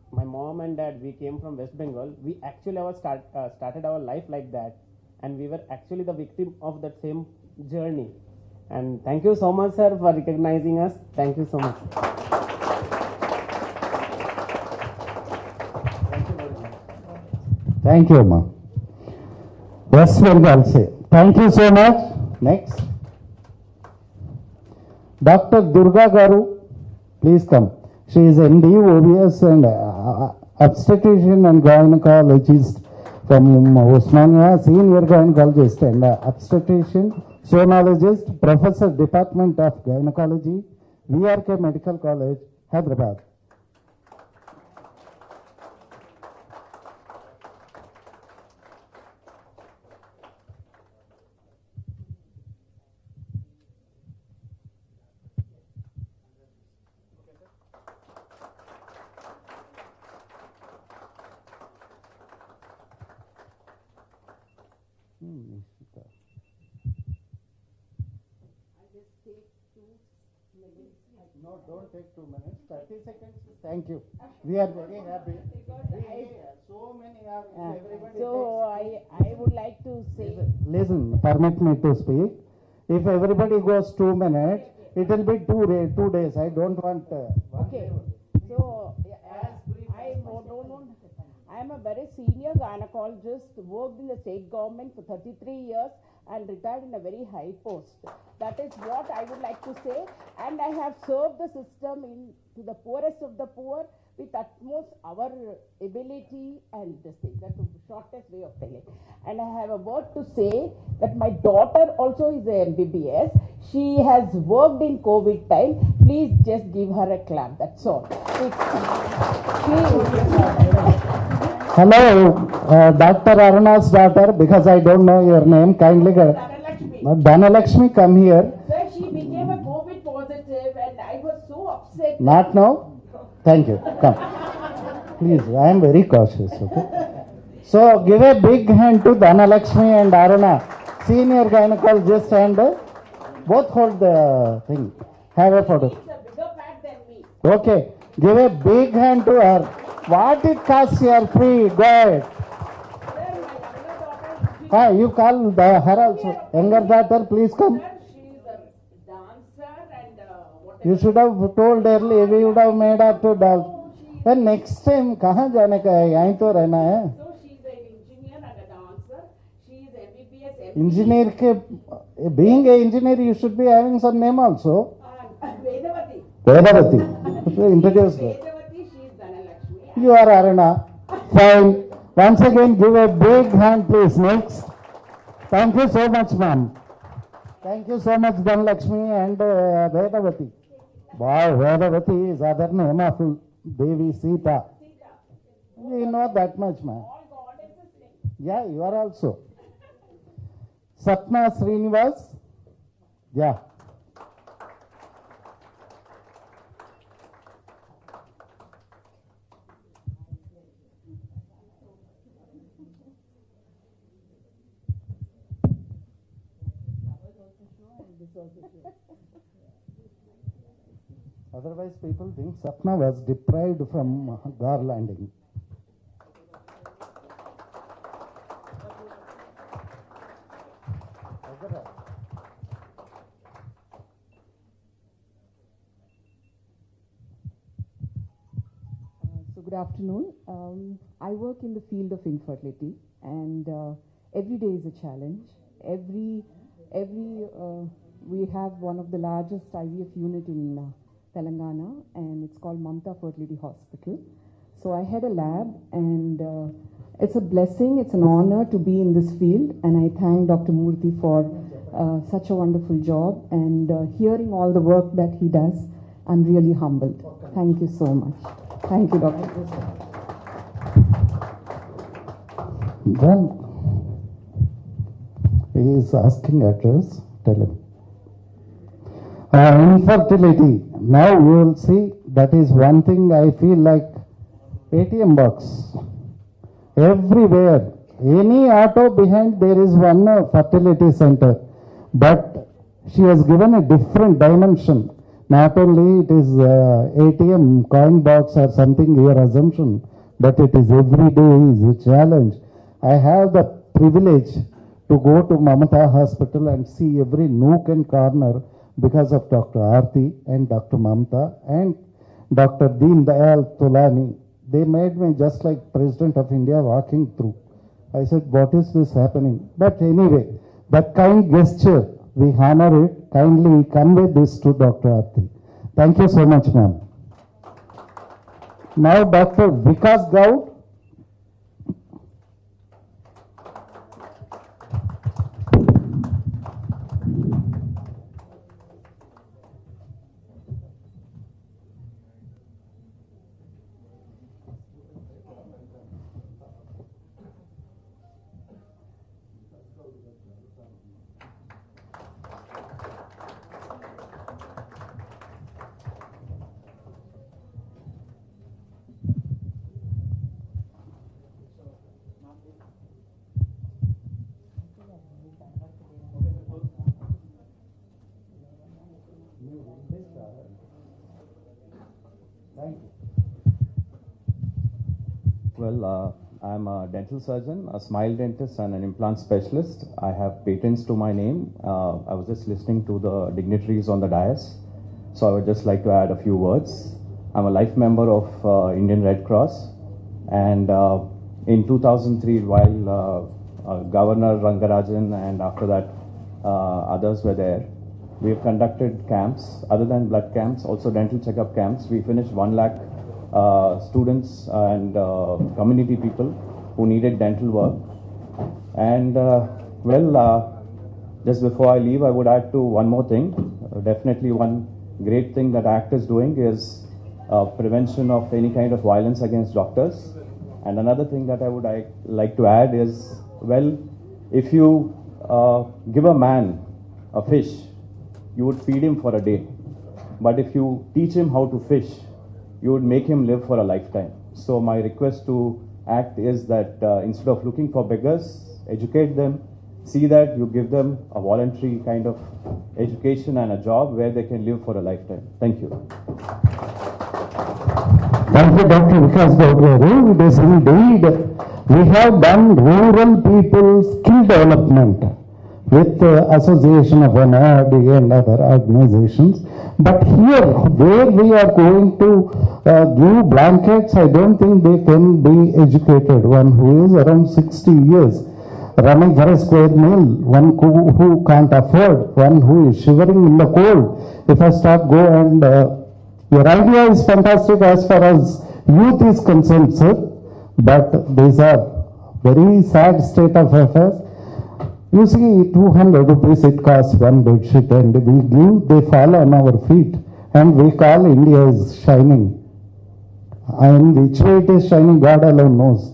My mom and dad, we came from West Bengal. We actually started our life like that, and we were actually the victim of that same journey. And thank you so much, sir, for recognizing us. Thank you so much. Thank you, Ma. West Bengal say. Thank you so much. Next. Dr. Durga Garu, please come. She is MD, OBS and obstetrician and gynecologist from Osmania, senior gynecologist and obstetrician, sonologist, professor, Department of Gynecology, VRK Medical College, Hyderabad. No, don't take 2 minutes. 30 seconds. Thank you. We are very happy. So many are. Everybody. So I would like to say. Listen, permit me to speak. If everybody goes 2 minutes, it will be 2 days. I don't want. Okay. So I am a very senior gynecologist, worked in the state government for 33 years and retired in a very high post. That is what I would like to say. And I have served the system to the poorest of the poor with utmost our ability and this thing. That's the shortest way of telling. And I have a word to say that my daughter also is a MBBS. She has worked in COVID time. Please just give her a clap. That's all. Hello, Dr. Aruna's daughter, because I don't know your name, kindly. Dhanalakshmi, come here. Sir, she became a COVID positive and I was so upset. Not now? Thank you. Come. Please, I am very cautious. Okay. So, give a big hand to Dhanalakshmi and Aruna, senior gynecologist, and both hold the thing. Have a photo. She's a bigger fat than me. Okay. Give a big hand to her. What it costs, you are free. Go ahead. You call her also. Younger daughter, please come. You should have told early. We would have made her to dance. Then next time, कहाँ जाने का है? यहीं तो रहना है. So she's an engineer and a dancer. She's MBBS. Engineer के, being an engineer, you should be having some name also. Vedavati. Vedavati. Introduce her. Vedavati, she's Dhanalakshmi. You are Aruna. Fine. Once again, give a big hand, please. Next. Thank you so much, ma'am. Thank you so much, Dhanalakshmi and Vedavati. Wow, Vedavati is other name of Devi Sita. We know that much, ma'am. Yeah, you are also. Sapna Srinivas. Yeah. Otherwise, people think Sapna was deprived from garlanding. So good afternoon. I work in the field of infertility, and every day is a challenge. We have one of the largest IVF unit in Telangana, and it's called Mamta Fertility Hospital. So I had a lab, and it's a blessing, it's an honor to be in this field, and I thank Dr. Murthy for such a wonderful job, and hearing all the work that he does, I'm really humbled. Thank you so much. Thank you, Doctor. Then he is asking address. Tell him. Infertility. Now you will see, that is one thing I feel like ATM box. Everywhere Any auto behind there is one fertility center, but she has given a different dimension. Not only it is ATM, coin box or something your assumption, but it is every day is a challenge. I have the privilege to go to Mamata Hospital and see every nook and corner because of Dr. Aarti and Dr. Mamata and Dr. Deen Dayal Tulani. They made me just like President of India walking through. I said, what is this happening? But anyway, that kind gesture, we honor it. Kindly convey this to Dr. Aarti. Thank you so much, ma'am. Now, Dr. Vikas Gaud. Well, I'm a dental surgeon, a smile dentist and an implant specialist. I have patents to my name. I was just listening to the dignitaries on the dais, so I would just like to add a few words. I'm a life member of Indian Red Cross, and in 2003, while Governor Rangarajan and after that others were there, we have conducted camps, other than blood camps, also dental checkup camps. We finished 1 lakh students and community people who needed dental work. And just before I leave, I would add to one more thing. Definitely one great thing that ACT is doing is prevention of any kind of violence against doctors. And another thing that I would like to add is, well, if you give a man a fish, you would feed him for a day. But if you teach him how to fish, you would make him live for a lifetime. So my request to ACT is that instead of looking for beggars, educate them, see that you give them a voluntary kind of education and a job where they can live for a lifetime. Thank you. Thank you, Dr. Vikas Gaudgaru. It is indeed, we have done rural people skill development with Association of NRD and other organizations. But here, where we are going to give blankets, I don't think they can be educated. One who is around 60 years, running for a square meal, one who can't afford, one who is shivering in the cold. If I start go and your idea is fantastic as far as youth is concerned, sir, but these are very sad state of affairs. You see, 200 rupees it costs one bed sheet, and we give, they fall on our feet, and we call India is shining. And which way it is shining, God alone knows.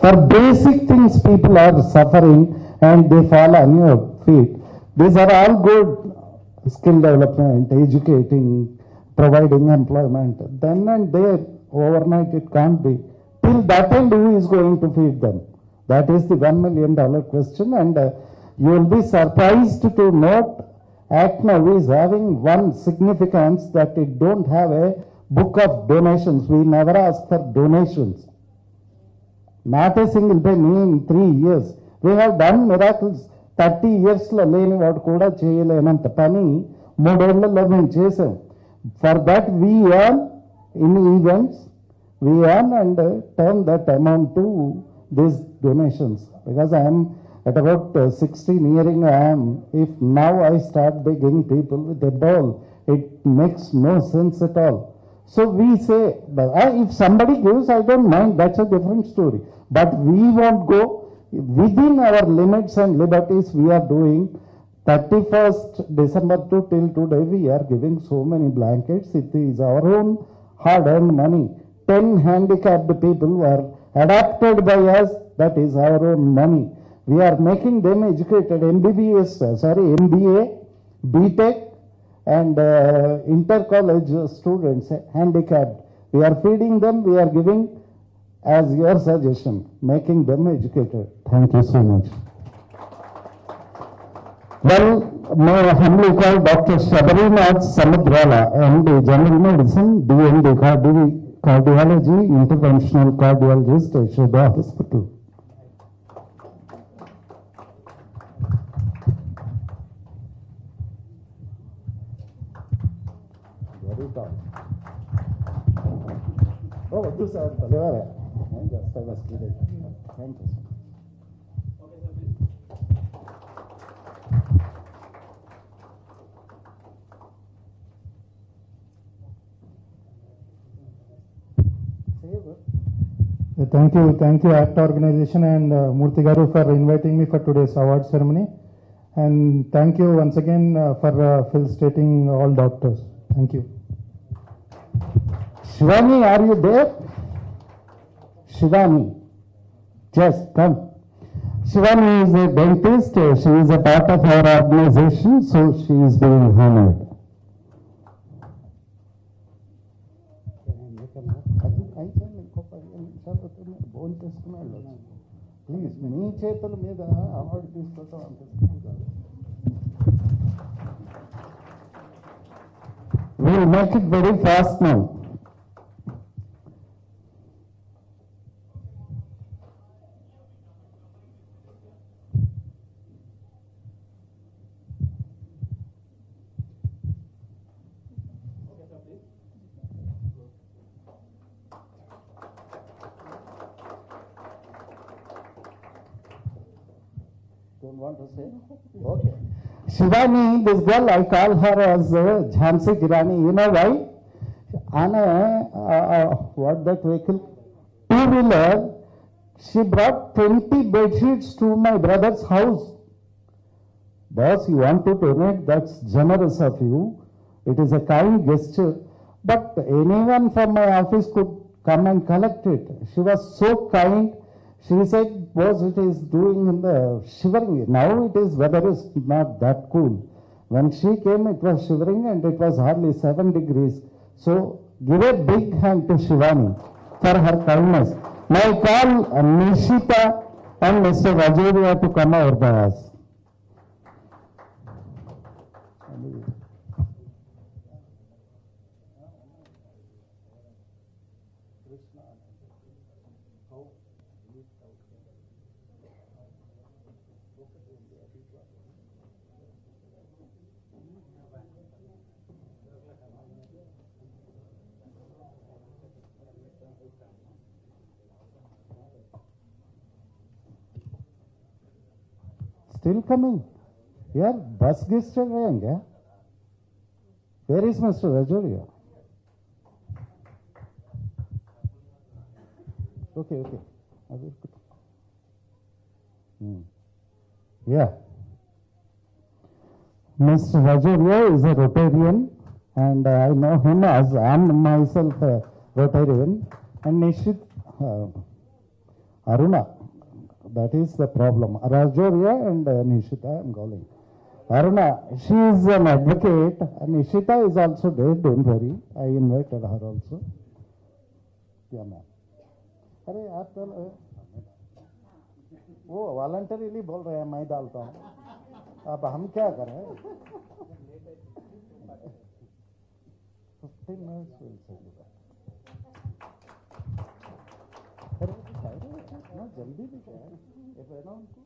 For basic things, people are suffering, and they fall on your feet. These are all good skill development, educating, providing employment. Then and there, overnight it can't be. Till that end, who is going to feed them? That is the $1 million question, and you will be surprised to note ACT now is having one significance that it don't have a book of donations. We never ask for donations. Not a single penny in 3 years. We have done miracles. 30 years lo leni vaadu kuda cheyalenanta pani 3 ఏళ్లలో మేము చేసాం. For that we earn in events, we earn and turn that amount to these donations. Because I am at about 60 nearing I am. If now I start begging people with a ball, it makes no sense at all. So we say, if somebody gives, I don't mind, that's a different story. But we won't go within our limits and liberties. We are doing 31st December to till today, we are giving so many blankets. It is our own hard-earned money. 10 handicapped people were adopted by us. That is our own money. We are making them educated, MBA, BTech, and inter-college students, handicapped. We are feeding them, we are giving as your suggestion, making them educated. Thank you so much. Well, may I humbly call Dr. Shabarinath Samudrala, MD, General Medicine, DMD, Cardiology, Interventional Cardiologist at Shri Hospital. Very tall. Oh, what is that? Just I was kidding. Thank you. Thank you, ACT organization and Murthy Garu for inviting me for today's award ceremony. And thank you once again for felicitating all doctors. Thank you. Shivani, are you there? Shivani, just come. Shivani is a dentist. She is a part of our organization, so she is being honored. Please, మీ చేతుల మీద award తీసుకోవటం అంత we'll make it very fast now. Don't want to say? Okay. Shivani, this girl, I call her as Jhansi Girani. You know why? On what that vehicle? Two-wheeler. She brought 20 bed sheets to my brother's house. Boss, you want to donate? That's generous of you. It is a kind gesture. But anyone from my office could come and collect it. She was so kind. She said, boss, it is doing in the shivering. Now it is, weather is not that cool. When she came, it was shivering and it was hardly 7 degrees. So give a big hand to Shivani for her kindness. Now I call Nishita and Mr. Rajoria to come over by us. Still coming? Yeah, bus guest चल रहे हैं क्या? Where is Mr. Rajoria? Okay. Yeah. Mr. Rajoria is a Rotarian, and I know him as I am myself a Rotarian, and Nishit Aruna. That is the problem. Rajoria and Nishita, I am calling. Aruna, she is an advocate. Nishita is also there, don't worry. I invited her also. Yeah, ma'am. अरे आप तो वो voluntarily बोल रहे हैं, मैं डालता हूँ. अब हम क्या करें? 15 minutes will send you back. ना जल्दी भी क्या है? ये पहना उनको.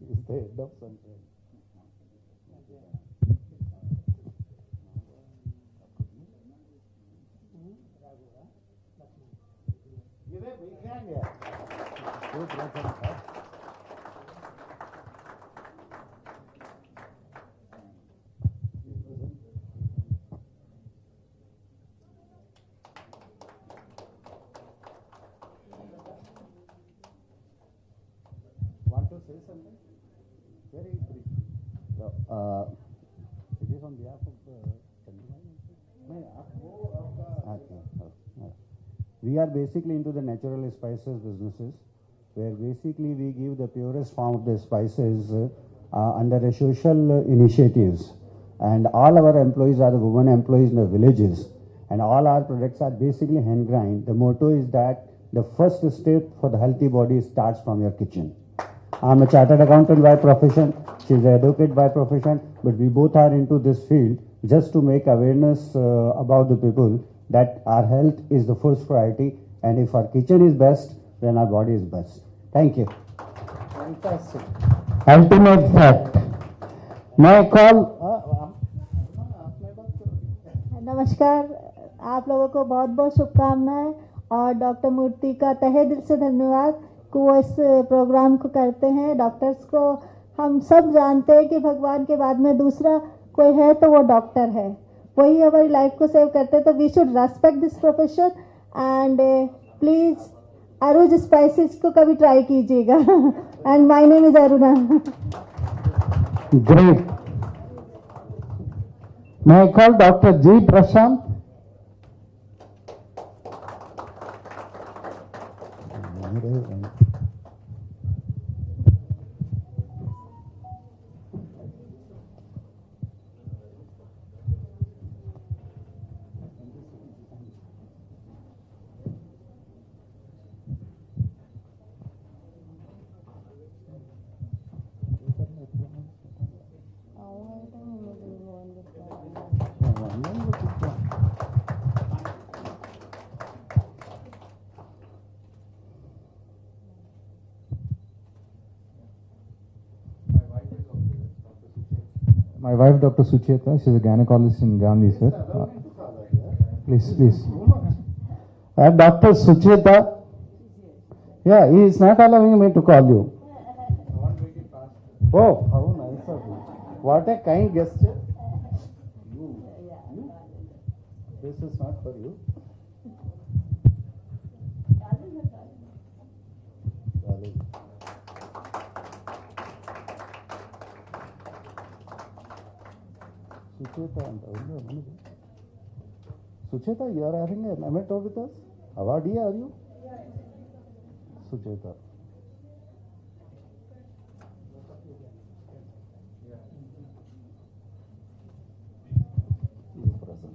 Is the head of something. Give a big hand here. Good lesson, sir. Want to say something? Very brief. It is on behalf of We are basically into the natural spices businesses, where basically we give the purest form of the spices under a social initiatives. and all our employees are the women employees in the villages, and all our products are basically hand grind. The motto is that the first step for the healthy body starts from your kitchen. I'm a chartered accountant by profession, she's an advocate by profession, but we both are into this field just to make awareness about the people that our health is the first priority, and if our kitchen is best, then our body is best. Thank you. Fantastic. Ultimate fact. May I call? नमस्कार, आप लोगों को बहुत बहुत शुभकामनाएं और doctor मूर्ति का तहे दिल से धन्यवाद कि वो इस प्रोग्राम को करते हैं। डॉक्टर्स को हम सब जानते हैं कि भगवान के बाद में दूसरा कोई है तो वो डॉक्टर है, वही हमारी लाइफ को सेव करते हैं। तो we should respect this profession and please Aruj spices को कभी ट्राई कीजिएगा। And my name is Aruna. Great. May I call Dr. G. Prashant? My wife, Dr. Sucheta, she's a gynecologist in Gandhi, sir. Please. Dr. Sucheta. Yeah, he is not allowing me to call you. Oh, how nice of you. What a kind gesture. This is not for you. Sucheta, you are having a memento with us? Awardee are you? Sucheta. Your presence.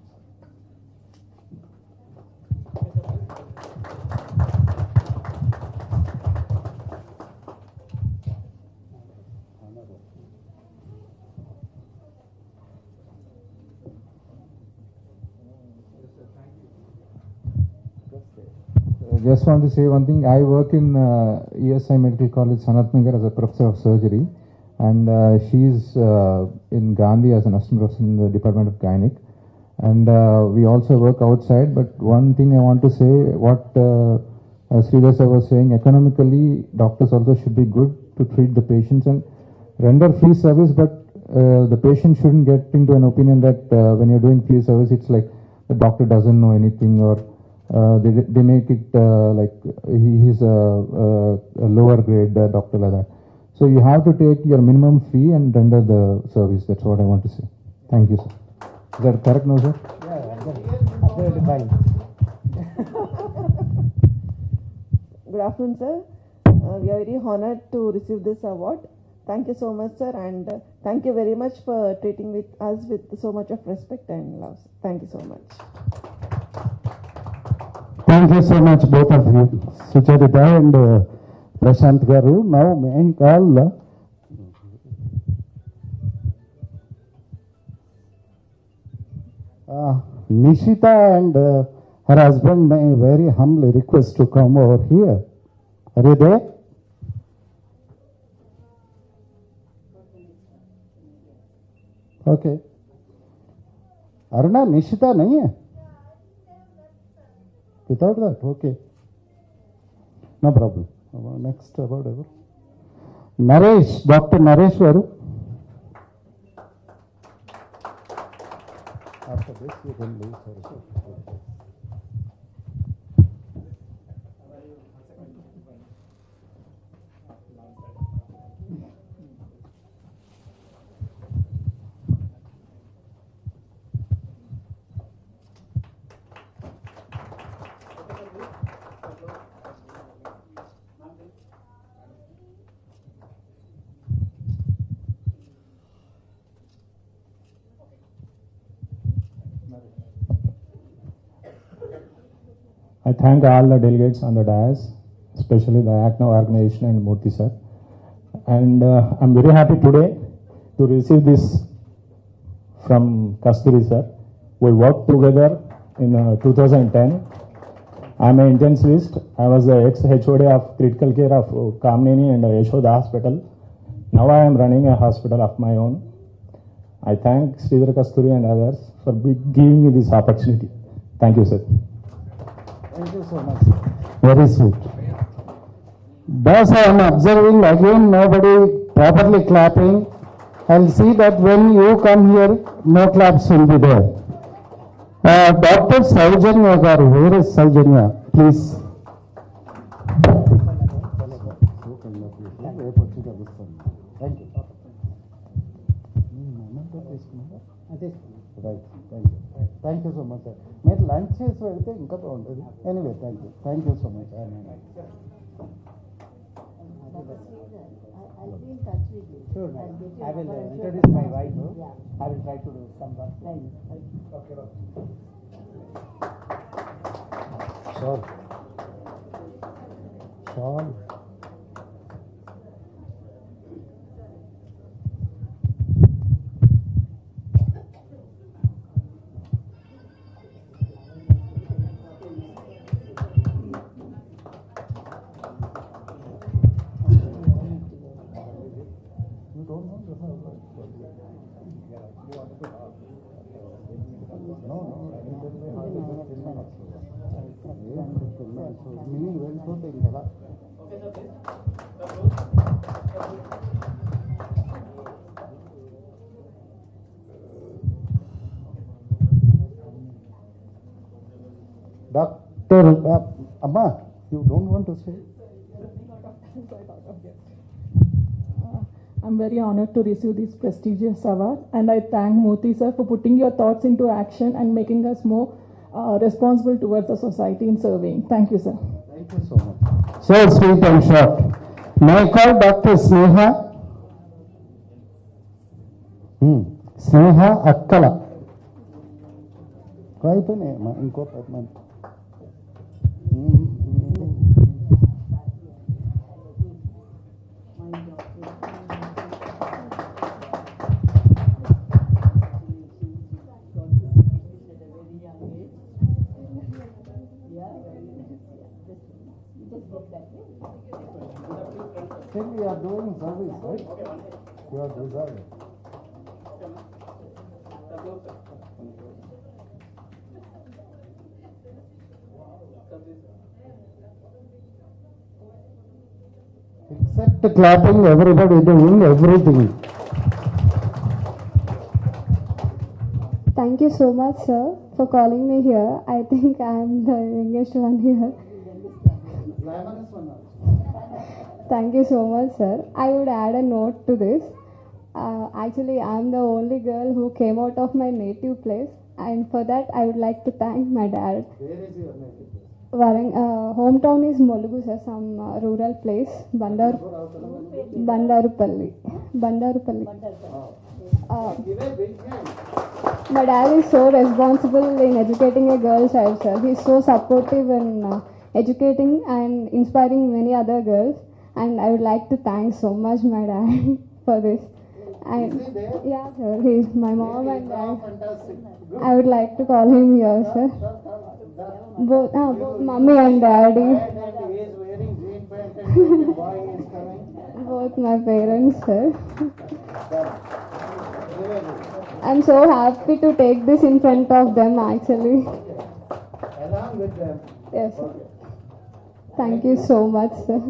Just want to say one thing. I work in ESI Medical College, Sanat Nagar, as a professor of surgery, and she's in Gandhi as an assistant professor in the Department of Gynec. And we also work outside. But one thing I want to say, what Sridhar sir was saying, economically, doctors also should be good to treat the patients and render free service. But the patient shouldn't get into an opinion that when you're doing free service, it's like the doctor doesn't know anything, or they make it like he's a lower grade doctor, like that. So you have to take your minimum fee and render the service. That's what I want to say. Thank you, sir. Is that correct, no, sir? Yeah, absolutely fine. Good afternoon, sir. We are very honored to receive this award. Thank you so much, sir, and thank you very much for treating with us with so much of respect and love. Thank you so much. Thank you so much, both of you, Sucharita and Prashant Garu. Now may I call Nishita and her husband. May I very humbly request to come over here. Are you there? Okay. Aruna, Nishita nahi hai? Without that, okay. No problem. Next, whatever. Naresh, Dr. Naresh Varu. After this, you can leave, sir. I thank all the delegates on the dais, especially the ACNO organization and Murthy sir. And I'm very happy today to receive this from Kasturi sir. We worked together in 2010. I'm an intensivist. I was the ex-HOD of critical care of Kamneni and Yashoda Hospital. Now I am running a hospital of my own. I thank Sridhar Kasturi and others for giving me this opportunity. Thank you, sir. Thank you so much. Very sweet. Thus I am observing again nobody properly clapping. I'll see that when you come here, no claps will be there. Dr. Saujanya garu, where is Saujanya? Please. Thank you. Right, thank you. Thank you so much, sir. May lunch is anyway, thank you. Thank you so much. I'll be in touch with you. Sure, I will introduce my wife. I will try to do some work. Okay. Sure. Sure. Doctor, Amma, you don't want to say? I'm very honored to receive this prestigious award, and I thank Murthy sir for putting your thoughts into action and making us more responsible towards the society in serving. Thank you, sir. Thank you so much. So sweet and short. May I call Dr. Sneha? Sneha Akkala. Still we are doing service, right? You are deserving. Except clapping, everybody doing everything. Thank you so much, sir, for calling me here. I think I am the youngest one here. Thank you so much, sir. I would add a note to this. Actually, I am the only girl who came out of my native place, and for that, I would like to thank my dad. Where is your native place? Hometown is Molugu, sir, some rural place, Bandarupalli. My dad is so responsible in educating a girl child, sir. He's so supportive in educating and inspiring many other girls. And I would like to thank so much my dad for this. And yeah, sir, he's my mom and dad. I would like to call him here, sir. Both mommy and daddy. Both my parents, sir. I'm so happy to take this in front of them, actually. Along with them. Yes, sir. Thank you so much, sir.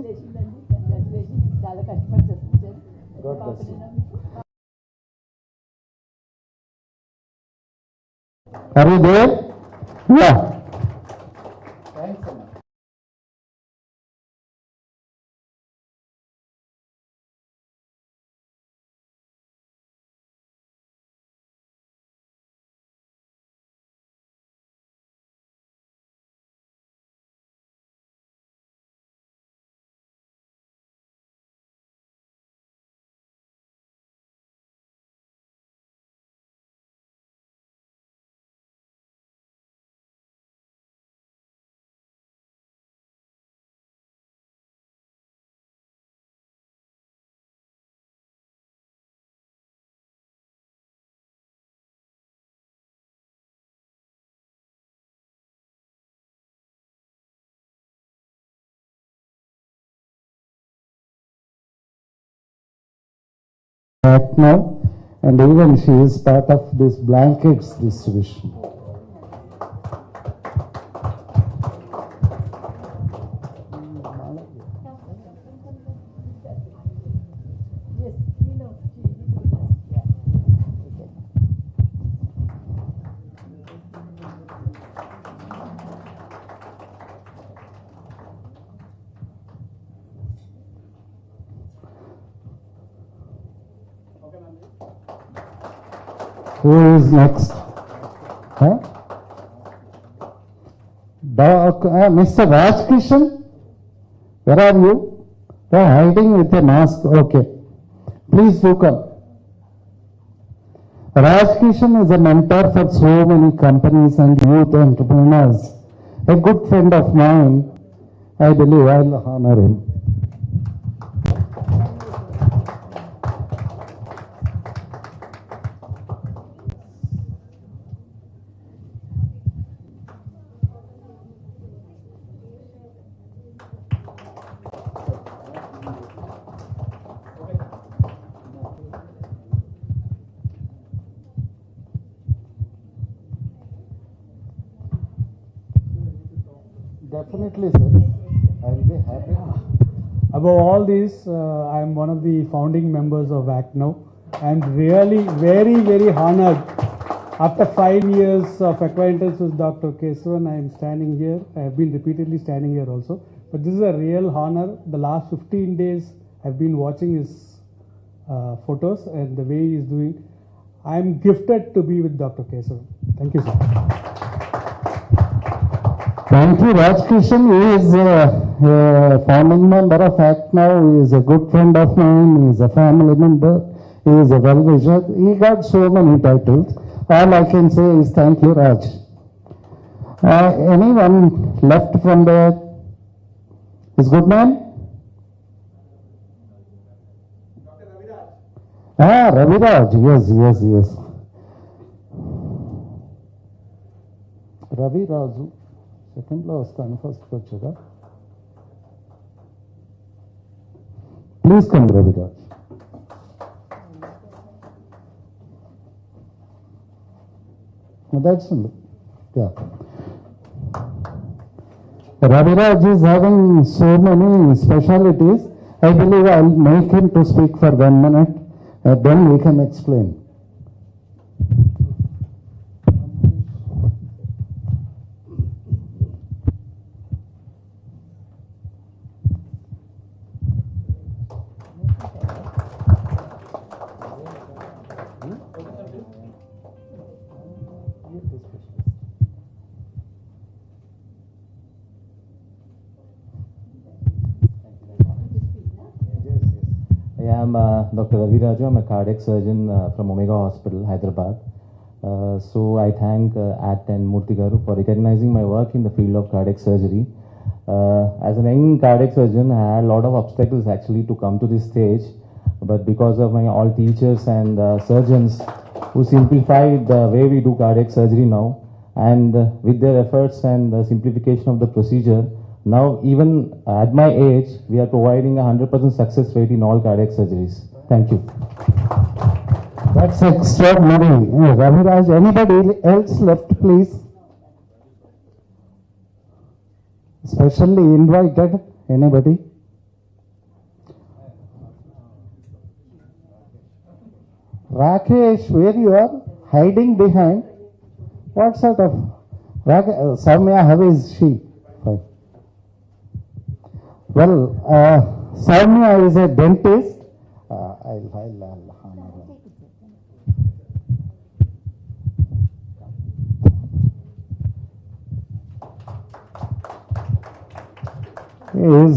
God bless you. Are you there? Yeah. Thanks so much. Act now, and even she is part of this blankets distribution. Who is next? Huh? Mr. Raj Kishan, where are you? You are hiding with a mask. Okay. Please do come. Raj Kishan is a mentor for so many companies and youth entrepreneurs. A good friend of mine. I believe I'll honor him. Definitely, sir. I'll be happy. Above all this, I am one of the founding members of ACT Now. I am really very honored. After 5 years of acquaintance with Dr. Kesavan, I am standing here. I have been repeatedly standing here also. But this is a real honor. The last 15 days, I have been watching his photos and the way he is doing. I am gifted to be with Dr. Kesavan. Thank you, sir. Thank you, Raj Kishan. He is a founding member of ACT Now. He is a good friend of mine. He is a family member. He is a well-wisher. He got so many titles. All I can say is thank you, Raj. Anyone left from there? Is good man? Ravi Raj. Yes. Ravi Raju. Second లో వస్తాను first వచ్చాక please come Raviraj. That's all. Yeah. Raviraj is having so many specialities. I believe I'll make him to speak for 1 minute. Then we can explain. I am Dr. Ravi Raju. I'm a cardiac surgeon from Omega Hospital, Hyderabad. So I thank ACT and Murthy Garu for recognizing my work in the field of cardiac surgery. As a young cardiac surgeon, I had a lot of obstacles actually to come to this stage, but because of my all teachers and surgeons who simplified the way we do cardiac surgery now, and with their efforts and the simplification of the procedure, now even at my age, we are providing a 100% success rate in all cardiac surgeries. Thank you. That's extraordinary. Raviraj, anybody else left, please? Specially invited, anybody? Rakesh, where you are? Hiding behind? What sort of... Soumya, how is she? Fine. Well, Soumya is a dentist. He is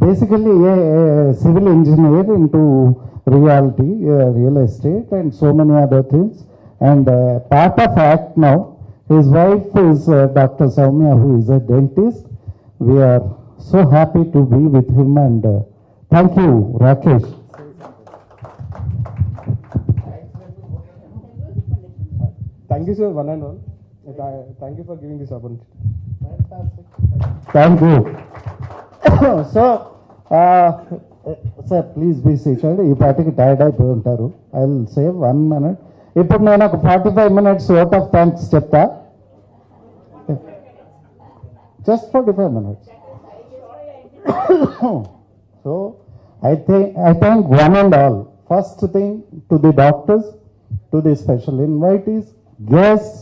basically a civil engineer into realty, real estate and so many other things. And part of ACT Now, his wife is Dr. Soumya, who is a dentist. We are so happy to be with him and thank you, Rakesh. Thank you, sir, one and all. Thank you for giving this opportunity. Thank you. So, sir please be seated. ఈ పాటికి tired అయిపోయి ఉంటారు. I will save 1 minute. ఇప్పుడు నేను ఒక 45 minutes vote of thanks చెప్తా. Just 45 minutes. So I thank one and all. First thing to the doctors, to the special invitees, guests,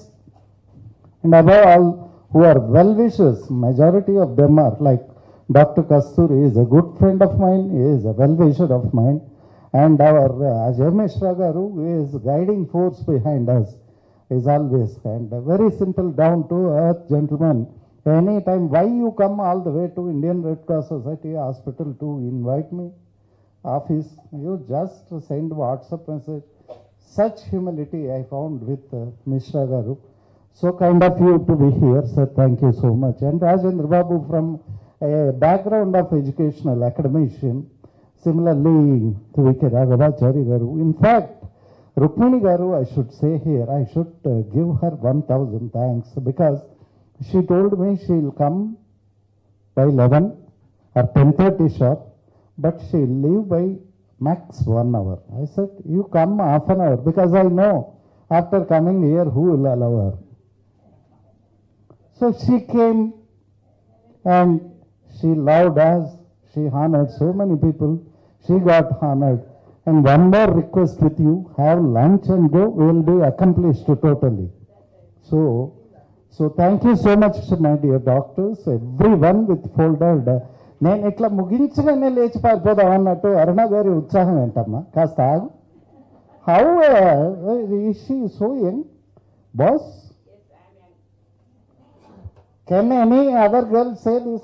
and above all who are well-wishers. Majority of them are like Dr. Kasturi is a good friend of mine, he is a well-wisher of mine, and our Ajay Mishra Garu is guiding force behind us, is always, and a very simple down-to-earth gentleman. Anytime, why you come all the way to Indian Red Cross Society Hospital to invite me? Office, you just send WhatsApp message. Such humility I found with Mishra Garu. So kind of you to be here, sir. Thank you so much. And Rajendra Babu from a background of educational academician. Similarly, T.V.K. Raghavachari Garu. In fact, Rukmini Garu, I should say here, I should give her 1,000 thanks because she told me she'll come by 11 or 10:30 sharp, but she'll leave by max 1 hour. I said, you come half an hour because I know after coming here who will allow her. So she came and she loved us. She honored so many people. She got honored. And one more request with you, have lunch and go. We will be accomplished totally. So thank you so much, my dear doctors, everyone with folded. నేను ఇట్లా ముగించగానే లేచి పారిపోదాం అన్నట్టు అరుణ గారి ఉత్సాహం ఏంటమ్మా? కాస్త ఆగు. How is she so young boss? Can any other girl say this?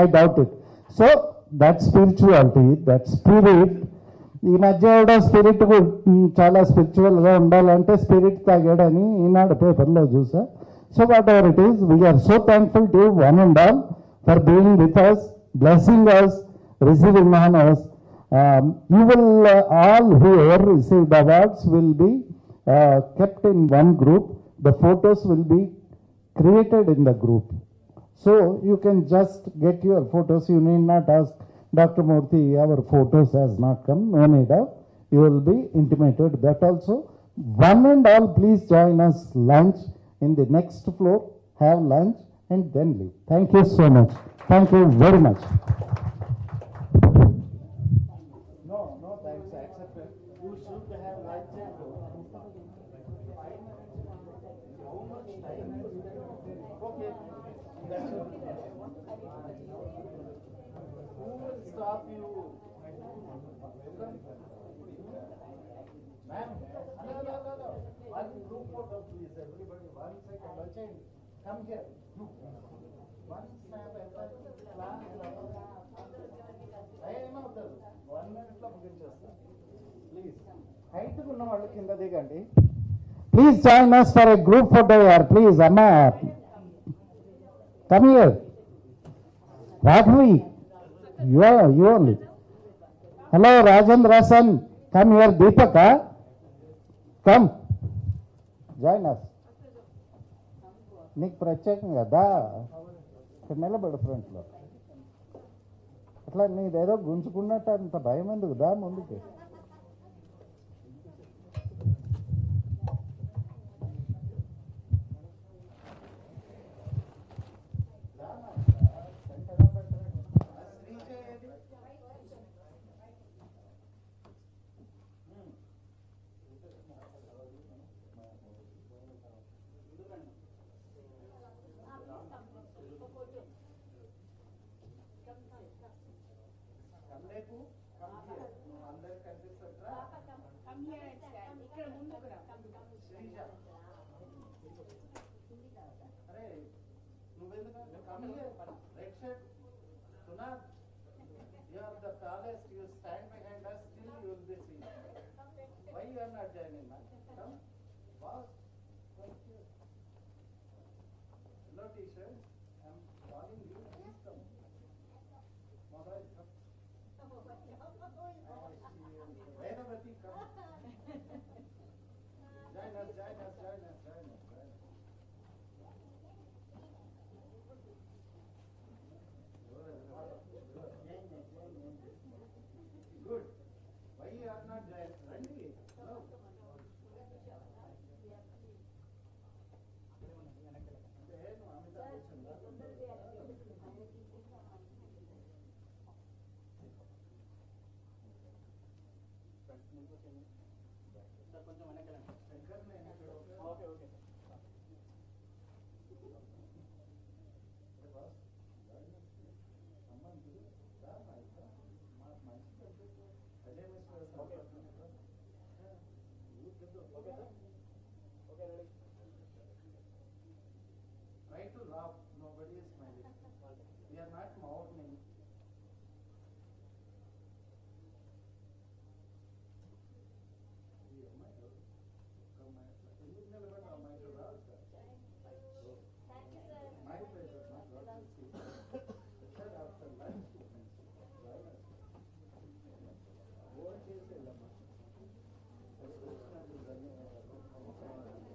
I doubt it. So that spirituality, that spirit, ఈ మధ్య కూడా స్పిరిట్ చాలా స్పిరిచువల్గా ఉండాలంటే స్పిరిట్ తాగాడని ఈనాడు పేపర్లో చూసా. So whatever it is, we are so thankful to one and all for being with us, blessing us, receiving honors. You will all who ever received awards will be kept in one group. The photos will be created in the group. So you can just get your photos. You need not ask Dr. Murthy, our photos has not come. No need of. You will be intimated that also. One and all, please join us lunch in the next floor. Have lunch and then leave. Thank you so much. Thank you very much. No thanks. Accept it. You should have lunch and go. How much time? Okay. That's okay. Who will stop you? Ma'am, no. One group photo, please. Everybody, 1 second. Vachay, come here. One snap and ఏమవుతుంది 1 minute లో ముగించేస్తా. Please height ఉన్న వాళ్ళు కింద దిగండి. Please join us for a group photo here. Please, Amma. Come here. Raghavi. You only. Hello, Rajendra son. Come here, Deepaka. Come. Join us. నీకు ప్రత్యేకంగా దా ఇక్కడ నిలబడు ఫ్రంట్లో. అట్లా నీదేదో గుంజుకున్నట్టు అంత భయం ఎందుకు? దా ముందుకి. Okay, sir.